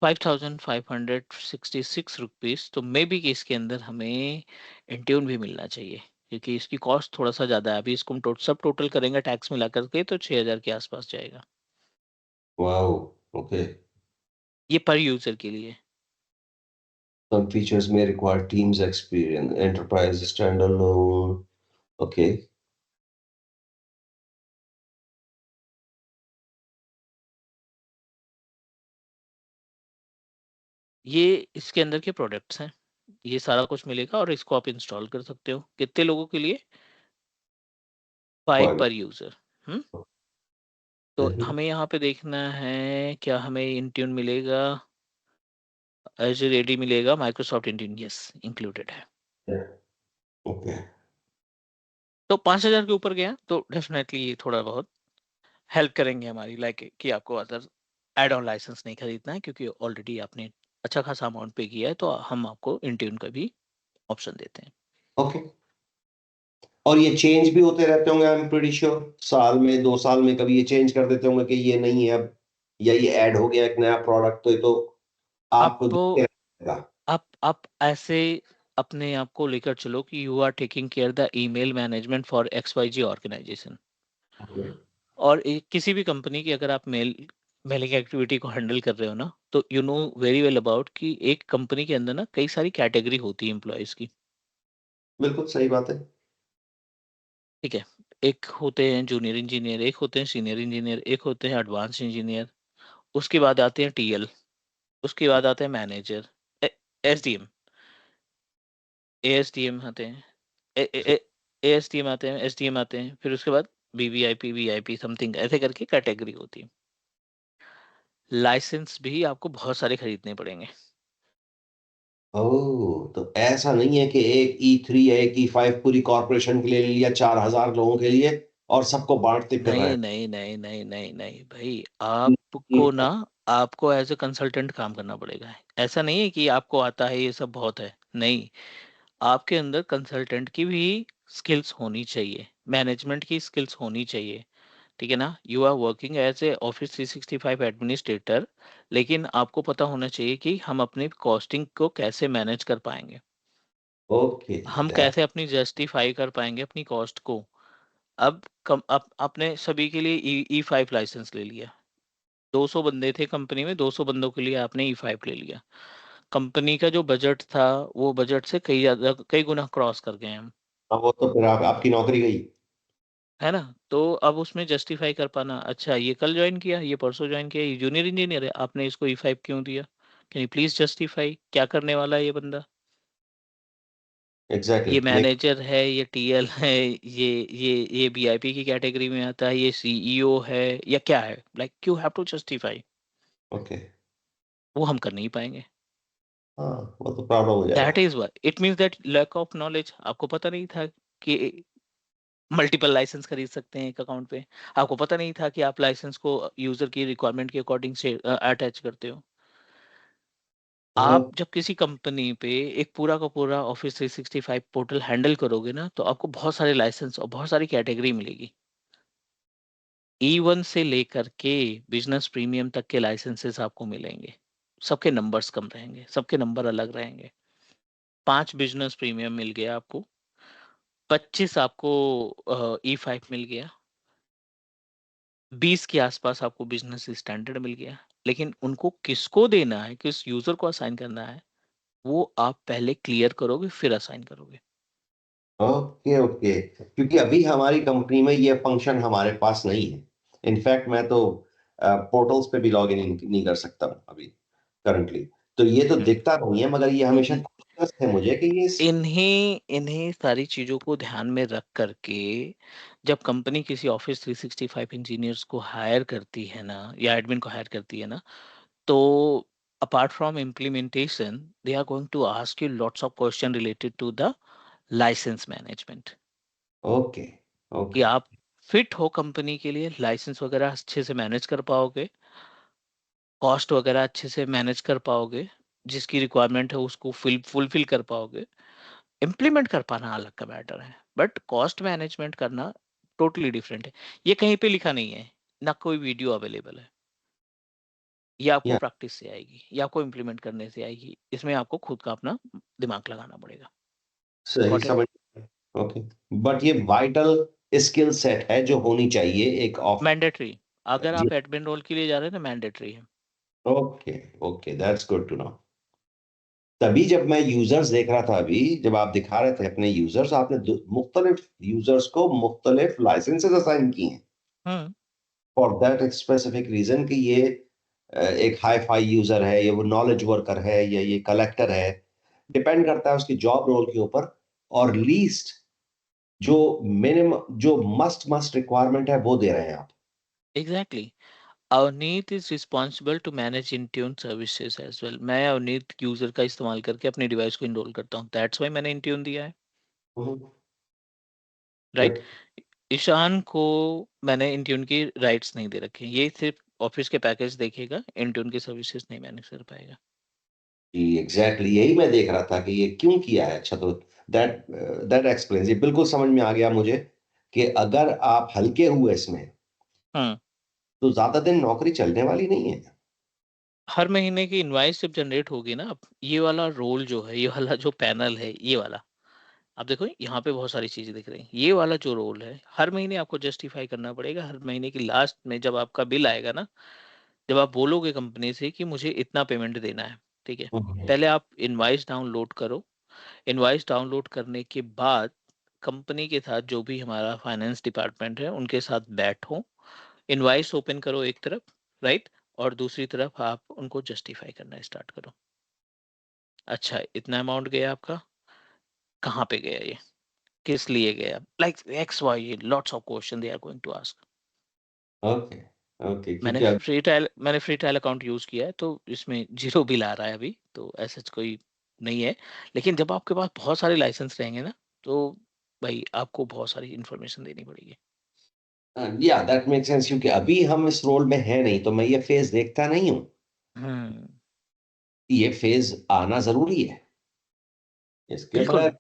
5566 रुपीज, तो मे बी कि इसके अंदर हमें इंट्यून भी मिलना चाहिए, क्योंकि इसकी कॉस्ट थोड़ा सा ज़्यादा है। अभी इसको हम सब टोटल करेंगे टैक्स मिला करके तो 6000 के आसपास जाएगा। वाओ! ओके। ये पर यूजर के लिए। Some features may require Teams experience, enterprise standalone. Okay. ये इसके अंदर के प्रोडक्ट्स हैं, ये सारा कुछ मिलेगा, और इसको आप इंस्टॉल कर सकते हो कितने लोगों के लिए? 5 Fine. पर यूजर। हम्म। तो Mhm. हमें यहाँ पे देखना है क्या हमें इंट्यून मिलेगा, एज रेडी मिलेगा माइक्रोसॉफ्ट इंट्यून, यस इंक्लूडेड है। Yeah. Okay. तो 5000 के ऊपर गया तो डेफिनेटली ये थोड़ा बहुत हेल्प करेंगे हमारी, लाइक कि आपको अदर एड ऑन लाइसेंस नहीं खरीदना है, क्योंकि ऑलरेडी आपने अच्छा खासा अमाउंट पे किया है, तो हम आपको इंट्यून का भी ऑप्शन देते हैं। Okay. और ये चेंज भी होते रहते होंगे, आई एम प्रीटी श्योर। साल में, 2 साल में कभी ये चेंज कर देते होंगे कि ये नहीं है अब, या ये ऐड हो गया एक नया प्रोडक्ट, तो ये तो आप आपको देखते रहेगा। आप ऐसे अपने आप को लेकर चलो कि you are taking care the email management for XYZ organisation. Okay, और किसी भी कंपनी की अगर आप मेलिंग एक्टिविटी को हैंडल कर रहे हो ना, तो you know very well about कि एक कंपनी के अंदर ना कई सारी कैटेगरी होती है एम्प्लॉयज की। बिल्कुल सही बात है। ठीक है, एक होते हैं जूनियर इंजीनियर, एक होते हैं सीनियर इंजीनियर, एक होते हैं एडवांस इंजीनियर, उसके बाद आते हैं TL, उसके बाद आते हैं मैनेजर, SDM, ASDM आते हैं, ASDM आते हैं, SDM आते हैं, फिर उसके बाद VVIP समथिंग ऐसे करके कैटेगरी होती है। लाइसेंस भी आपको बहुत सारे खरीदने पड़ेंगे। ओह! तो ऐसा नहीं है कि एक E3 या एक E5 पूरी कॉर्पोरेशन के लिए ले लिया 4000 लोगों के लिए और सबको बाँटते फिर रहे नहीं हैं। नहीं नहीं नहीं नहीं नहीं भाई, हुँ, आपको हुँ। ना, आपको एज ए कंसल्टेंट काम करना पड़ेगा। ऐसा नहीं है कि आपको आता है ये सब बहुत है, नहीं। आपके अंदर कंसल्टेंट की भी स्किल्स होनी चाहिए, मैनेजमेंट की स्किल्स होनी चाहिए। ठीक है ना, you are working as a office 365 administrator, लेकिन आपको पता होना चाहिए कि हम अपनी कॉस्टिंग को कैसे मैनेज कर पाएंगे, ओके, हम दैट कैसे अपनी जस्टिफाई कर पाएंगे अपनी कॉस्ट को। अब आपने सभी के लिए E5 लाइसेंस ले लिया। 200 बंदे थे कंपनी में, 200 बंदों के लिए आपने E5 ले लिया। कंपनी का जो बजट था वो बजट से कई गुना क्रॉस कर गए हम, हाँ, वो तो फिर आपकी नौकरी गई। है ना? तो अब उसमें जस्टिफाई कर पाना, अच्छा ये कल ज्वाइन किया, ये परसों ज्वाइन किया, ये जूनियर इंजीनियर है, आपने इसको E5 क्यों दिया? कैन यू प्लीज जस्टिफाई, क्या करने वाला है ये बंदा? एग्जैक्टली ये मेक। मैनेजर है, ये टीएल है, ये वीआईपी की कैटेगरी में आता है, ये सीईओ है, या क्या है? Like you have to justify. Okay. वो हम कर नहीं पाएंगे। हाँ, वो तो प्रॉब्लम हो दैट जाएगा। Is why it means that lack of knowledge. आपको पता नहीं था कि मल्टीपल लाइसेंस खरीद सकते हैं एक अकाउंट पे। आपको पता नहीं था कि आप लाइसेंस को यूजर की रिक्वायरमेंट के अकॉर्डिंग से अटैच करते हो। हाँ। आप जब किसी कंपनी पे एक पूरा का पूरा ऑफिस 365 पोर्टल हैंडल करोगे ना, तो आपको बहुत सारे लाइसेंस और बहुत सारी कैटेगरी मिलेगी। E1 से लेकर के बिजनेस प्रीमियम तक के लाइसेंसेस आपको मिलेंगे। सबके नंबर्स कम रहेंगे, सबके नंबर अलग रहेंगे। 5 बिजनेस प्रीमियम मिल गया आपको, 25 आपको E5 मिल गया, 20 के आसपास आपको बिजनेस स्टैंडर्ड मिल गया। लेकिन उनको किसको देना है, किस यूजर को असाइन करना है, वो आप पहले क्लियर करोगे फिर असाइन करोगे। ओके ओके, क्योंकि अभी हमारी कंपनी में ये फंक्शन हमारे पास नहीं है। इनफैक्ट मैं तो पोर्टल्स पे भी लॉग इन नहीं कर सकता हूँ अभी करंटली। तो ये तो दिखता नहीं है, मगर ये हमेशा क्वेश्चन है मुझे कि ये इन्हीं इन्हीं सारी चीजों को ध्यान में रख करके जब कंपनी किसी ऑफिस 365 इंजीनियर्स को हायर करती है ना, या एडमिन को हायर करती है ना, तो apart from implementation they are going to ask you lots of question related to the license management, okay कि ओके। आप फिट हो कंपनी के लिए, लाइसेंस वगैरह अच्छे से मैनेज कर पाओगे, कॉस्ट वगैरह अच्छे से मैनेज कर पाओगे, जिसकी रिक्वायरमेंट है उसको फुलफिल कर पाओगे। इम्प्लीमेंट कर पाना अलग का मैटर है, बट कॉस्ट मैनेजमेंट करना टोटली डिफरेंट है। ये कहीं पे लिखा नहीं है, ना कोई वीडियो अवेलेबल है। ये आपको या प्रैक्टिस से आएगी, ये आपको इम्प्लीमेंट करने से आएगी। इसमें आपको खुद का अपना दिमाग लगाना पड़ेगा। सही गॉट इट? समझ। ओके। बट ये वाइटल स्किल सेट है जो होनी चाहिए एक ऑफ। मैंडेटरी। अगर जी। आप एडमिन रोल के लिए जा रहे हैं तो मैंडेटरी है। Okay okay, that's good to know. तभी जब मैं यूजर्स देख रहा था, अभी जब आप दिखा रहे थे अपने यूजर्स, आपने मुख्तलिफ यूजर्स को मुख्तलिफ लाइसेंसेस असाइन किए हैं हम्म। फॉर दैट स्पेसिफिक रीजन कि ये एक हाई फाई यूजर है, ये वो नॉलेज वर्कर है, या ये कलेक्टर है। डिपेंड करता है उसकी जॉब रोल के ऊपर। और लीस्ट जो मिनिमम जो मस्ट मस्ट रिक्वायरमेंट है वो दे रहे हैं आप। Exactly. Avneet is responsible to manage Intune services as well. मैं अवनीत यूजर का इस्तेमाल करके अपने डिवाइस को इंरोल करता हूँ, दैट्स वाई मैंने इंट्यून दिया है। राइट? बट ईशान को मैंने इंट्यून की राइट्स नहीं दे रखे, ये सिर्फ ऑफिस के पैकेज देखेगा, इंट्यून की सर्विसेज नहीं मैनेज कर पाएगा। एग्जैक्टली यही मैं देख रहा था कि ये क्यों किया है। अच्छा, तो दैट दैट एक्सप्लेन्स, ये बिल्कुल समझ में आ गया मुझे कि अगर आप हल्के हुए इसमें, हम्म। तो ज्यादा दिन नौकरी चलने वाली नहीं है। हर महीने की इनवाइस जब जनरेट होगी ना, अब ये वाला रोल जो है, ये वाला जो पैनल है, ये वाला, आप देखो यहाँ पे बहुत सारी चीजें दिख रही हैं। ये वाला जो रोल है, हर महीने आपको जस्टिफाई करना पड़ेगा। हर महीने की लास्ट में जब आपका बिल आएगा ना, जब आप बोलोगे कंपनी से कि मुझे इतना पेमेंट देना है, ठीक है, हम्म। पहले आप इनवाइस डाउनलोड करो। इनवाइस डाउनलोड करने के बाद कंपनी के साथ जो भी हमारा फाइनेंस डिपार्टमेंट है उनके साथ बैठो, इनवाइस ओपन करो एक तरफ, राइट, और दूसरी तरफ आप उनको जस्टिफाई करना स्टार्ट करो। अच्छा, इतना अमाउंट गया आपका, कहाँ पे गया ये, किस लिए गया, like X Y, lots of question they are going to ask. Okay okay, क्योंकि अब मैंने फ्री ट्रायल अकाउंट यूज किया है, तो इसमें जीरो बिल आ रहा है अभी, तो ऐसा कोई नहीं है। लेकिन जब आपके पास बहुत सारे लाइसेंस रहेंगे ना, तो भाई आपको बहुत सारी इंफॉर्मेशन देनी पड़ेगी। या दैट मेक सेंस, क्योंकि अभी हम इस रोल में है नहीं, तो मैं ये फेज देखता नहीं हूँ। हम्म। ये फेज आना जरूरी है, इसके बिल्कुल। बगैर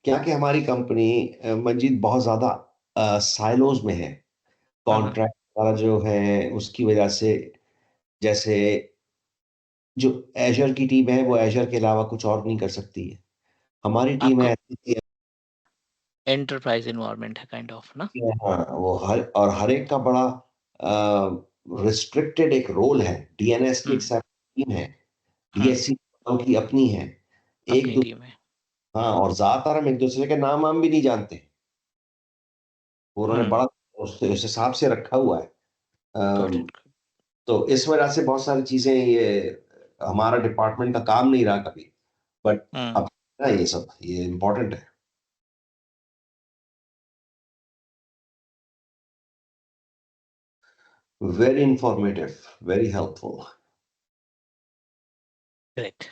क्या कि हमारी कंपनी मंजीत बहुत ज्यादा साइलोज में है। हम्म। कॉन्ट्रैक्ट वाला जो है उसकी वजह से, जैसे जो एजर की टीम है वो एजर के अलावा कुछ और नहीं कर सकती है। हमारी टीम है आपका ऐसी एंटरप्राइज एनवायरनमेंट है काइंड ऑफ ना। हाँ, वो हर एक का बड़ा रिस्ट्रिक्टेड एक रोल है। डीएनएस की एक हम्म। सेपरेट टीम है, हम्म। डीएससी की अपनी है। एक अपनी दूसरे टीम है। हाँ, और ज्यादातर हम एक दूसरे के नाम वाम भी नहीं जानते। वो उन्होंने हम्म। बड़ा उस हिसाब से रखा हुआ है। Got um, it. तो इस वजह से बहुत सारी चीजें ये हमारा डिपार्टमेंट का काम नहीं रहा कभी, बट हम्म। अब ना ये सब ये इम्पोर्टेंट है। Very informative, very helpful. Correct.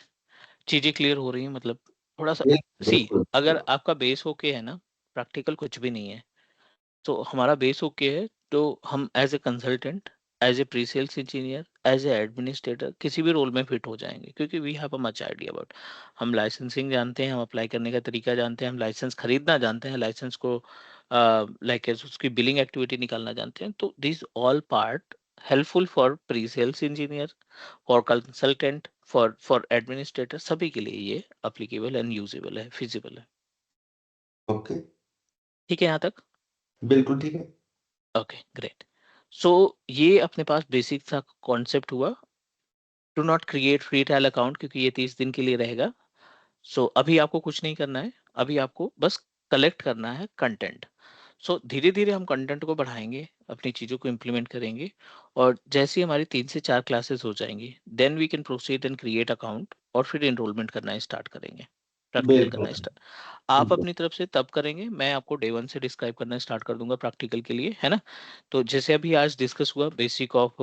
चीजें क्लियर हो रही हैं मतलब थोड़ा सा। सी, बिल्कुल अगर आपका बेस ओके है ना, प्रैक्टिकल कुछ भी नहीं है। तो हमारा बेस ओके है, तो हम as a consultant, as a pre sales engineer, as a administrator किसी भी रोल में फिट हो जाएंगे, क्योंकि we have a much idea about. हम लाइसेंसिंग जानते हैं, हम अप्लाई करने का तरीका जानते हैं, हम लाइसेंस खरीदना जानते हैं, लाइसेंस को लाइक उसकी बिलिंग एक्टिविटी निकालना जानते हैं। तो this all part helpful for pre sales engineer, for consultant, for administrator, सभी के लिए ये अप्लीकेबल एंड यूजेबल है, फिजिबल है। ओके। ठीक है यहाँ तक? बिल्कुल ठीक है। Okay great. सो ये अपने पास बेसिक सा कॉन्सेप्ट हुआ। Do not create free trial account, क्योंकि ये 30 दिन के लिए रहेगा। सो अभी आपको कुछ नहीं करना है, अभी आपको बस कलेक्ट करना है कंटेंट। सो धीरे धीरे हम कंटेंट को बढ़ाएंगे, अपनी चीज़ों को इम्प्लीमेंट करेंगे, और जैसे ही हमारी 3 से 4 क्लासेस हो जाएंगी, then we can proceed and create account, और फिर एनरोलमेंट करना स्टार्ट करेंगे, प्रैक्टिकल बिल्कुल। करना स्टार्ट। आप अपनी तरफ से तब करेंगे, मैं आपको डे 1 से डिस्क्राइब करना स्टार्ट कर दूंगा प्रैक्टिकल के लिए, है ना। तो जैसे अभी आज डिस्कस हुआ basic of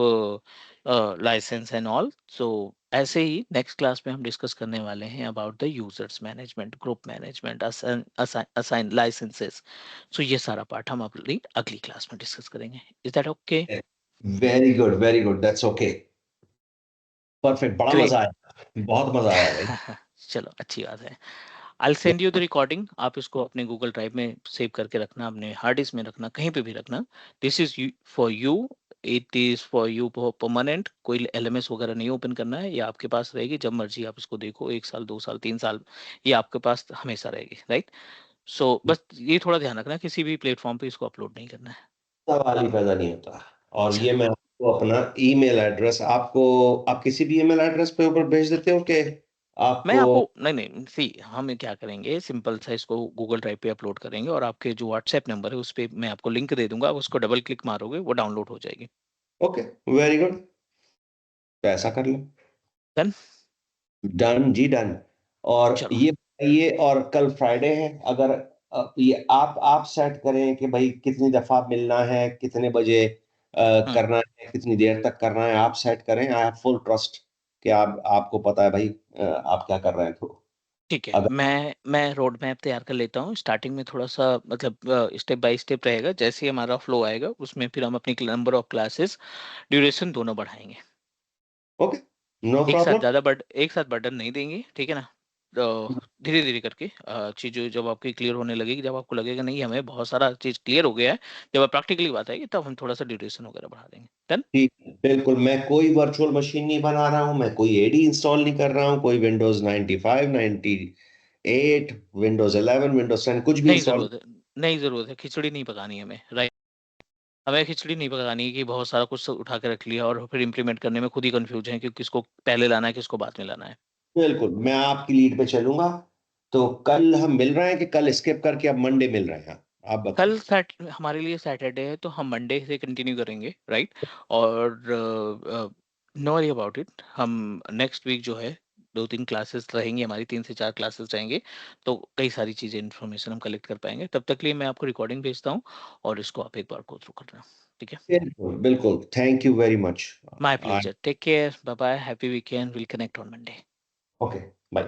licence and all, so ऐसे ही नेक्स्ट क्लास में हम डिस्कस करने वाले हैं about the users management, group management, assign licences. So ये सारा पार्ट हम अपनी अगली क्लास में डिस्कस करेंगे। Is that okay? Very good, very good, that's okay. Perfect, बड़ा ग्रेट। मजा आया, बहुत मजा आया भाई। चलो अच्छी बात है। I send you the recording, आप इसको अपने गूगल ड्राइव में सेव करके रखना, अपने हार्ड डिस्क में रखना, कहीं पे भी रखना। This is for you, it is for you permanent. कोई एलएमएस वगैरह नहीं ओपन करना है, ये आपके पास रहेगी, जब मर्जी आप इसको देखो, 1 साल 2 साल 3 साल, ये आपके पास हमेशा रहेगी, राइट। सो बस ये थोड़ा ध्यान रखना, किसी भी प्लेटफॉर्म पे इसको अपलोड नहीं करना है। सवाल ही पैदा नहीं होता। और ये चलो, मैं आपको अपना ईमेल एड्रेस, आपको आप किसी भी ईमेल एड्रेस पे ऊपर भेज देते हो कि मैं आपको? आपको, नहीं नहीं सी, हम क्या करेंगे, सिंपल सा इसको गूगल ड्राइव पे अपलोड करेंगे, और आपके जो व्हाट्सएप नंबर है उस पे मैं आपको लिंक दे दूंगा, आप उसको डबल क्लिक मारोगे वो डाउनलोड हो जाएगी। ओके, वेरी गुड, तो ऐसा कर लो। डन। डन जी, डन। और चलो। ये बताइए, और कल फ्राइडे है, अगर ये आप सेट करें कि भाई कितनी दफा मिलना है, कितने बजे हम्म। करना है, कितनी देर तक करना है, आप सेट करें। आई हैव फुल ट्रस्ट कि आप आपको पता है भाई आप क्या कर रहे हैं। तो ठीक है, अगर मैं रोड मैप तैयार कर लेता हूँ। स्टार्टिंग में थोड़ा सा मतलब स्टेप बाय स्टेप रहेगा, जैसे ही हमारा फ्लो आएगा उसमें फिर हम अपनी नंबर ऑफ क्लासेस, ड्यूरेशन दोनों बढ़ाएंगे। ओके, नो एक साथ प्रॉब्लम। ज़्यादा बर्ड एक साथ बर्डन नहीं देंगे, ठीक है ना। तो धीरे धीरे करके चीज़ें जब आपकी क्लियर होने लगेगी, जब आपको लगेगा नहीं हमें बहुत सारा चीज़ क्लियर हो गया है, जब आप प्रैक्टिकली बात आएगी तब हम थोड़ा सा ड्यूरेशन वगैरह बढ़ा देंगे। डन। ठीक है, बिल्कुल। मैं कोई वर्चुअल मशीन नहीं बना रहा हूँ, मैं कोई एडी इंस्टॉल नहीं कर रहा हूँ, कोई विंडोज 95, 98, विंडोज 11, विंडोज 10 कुछ भी नहीं इंस्टॉल। ज़रूरत है, नहीं ज़रूरत है, खिचड़ी नहीं पकानी हमें, राइट। हमें खिचड़ी नहीं पकानी है कि बहुत सारा कुछ उठा के रख लिया और फिर इम्प्लीमेंट करने में खुद ही कंफ्यूज है कि किसको पहले लाना है, किसको बाद में लाना है। बिल्कुल, मैं आपकी लीड पे चलूंगा। तो कल हम मिल रहे हैं कि कल स्किप करके अब मंडे मिल रहे हैं? आप कल बताइए। हमारे लिए सैटरडे है, तो हम मंडे से कंटिन्यू करेंगे, राइट। और नो वरी अबाउट इट, हम नेक्स्ट वीक जो है 2-3 क्लासेस रहेंगी हमारी, 3 से 4 क्लासेस रहेंगे। तो कई सारी चीज़ें इन्फॉर्मेशन हम कलेक्ट कर पाएंगे, तब तक के लिए मैं आपको रिकॉर्डिंग भेजता हूँ, और इसको आप एक बार गो थ्रू करना, ठीक है। बिल्कुल बिल्कुल, thank you very much. My pleasure, take care, bye bye, happy weekend, will connect on Monday. Okay, bye.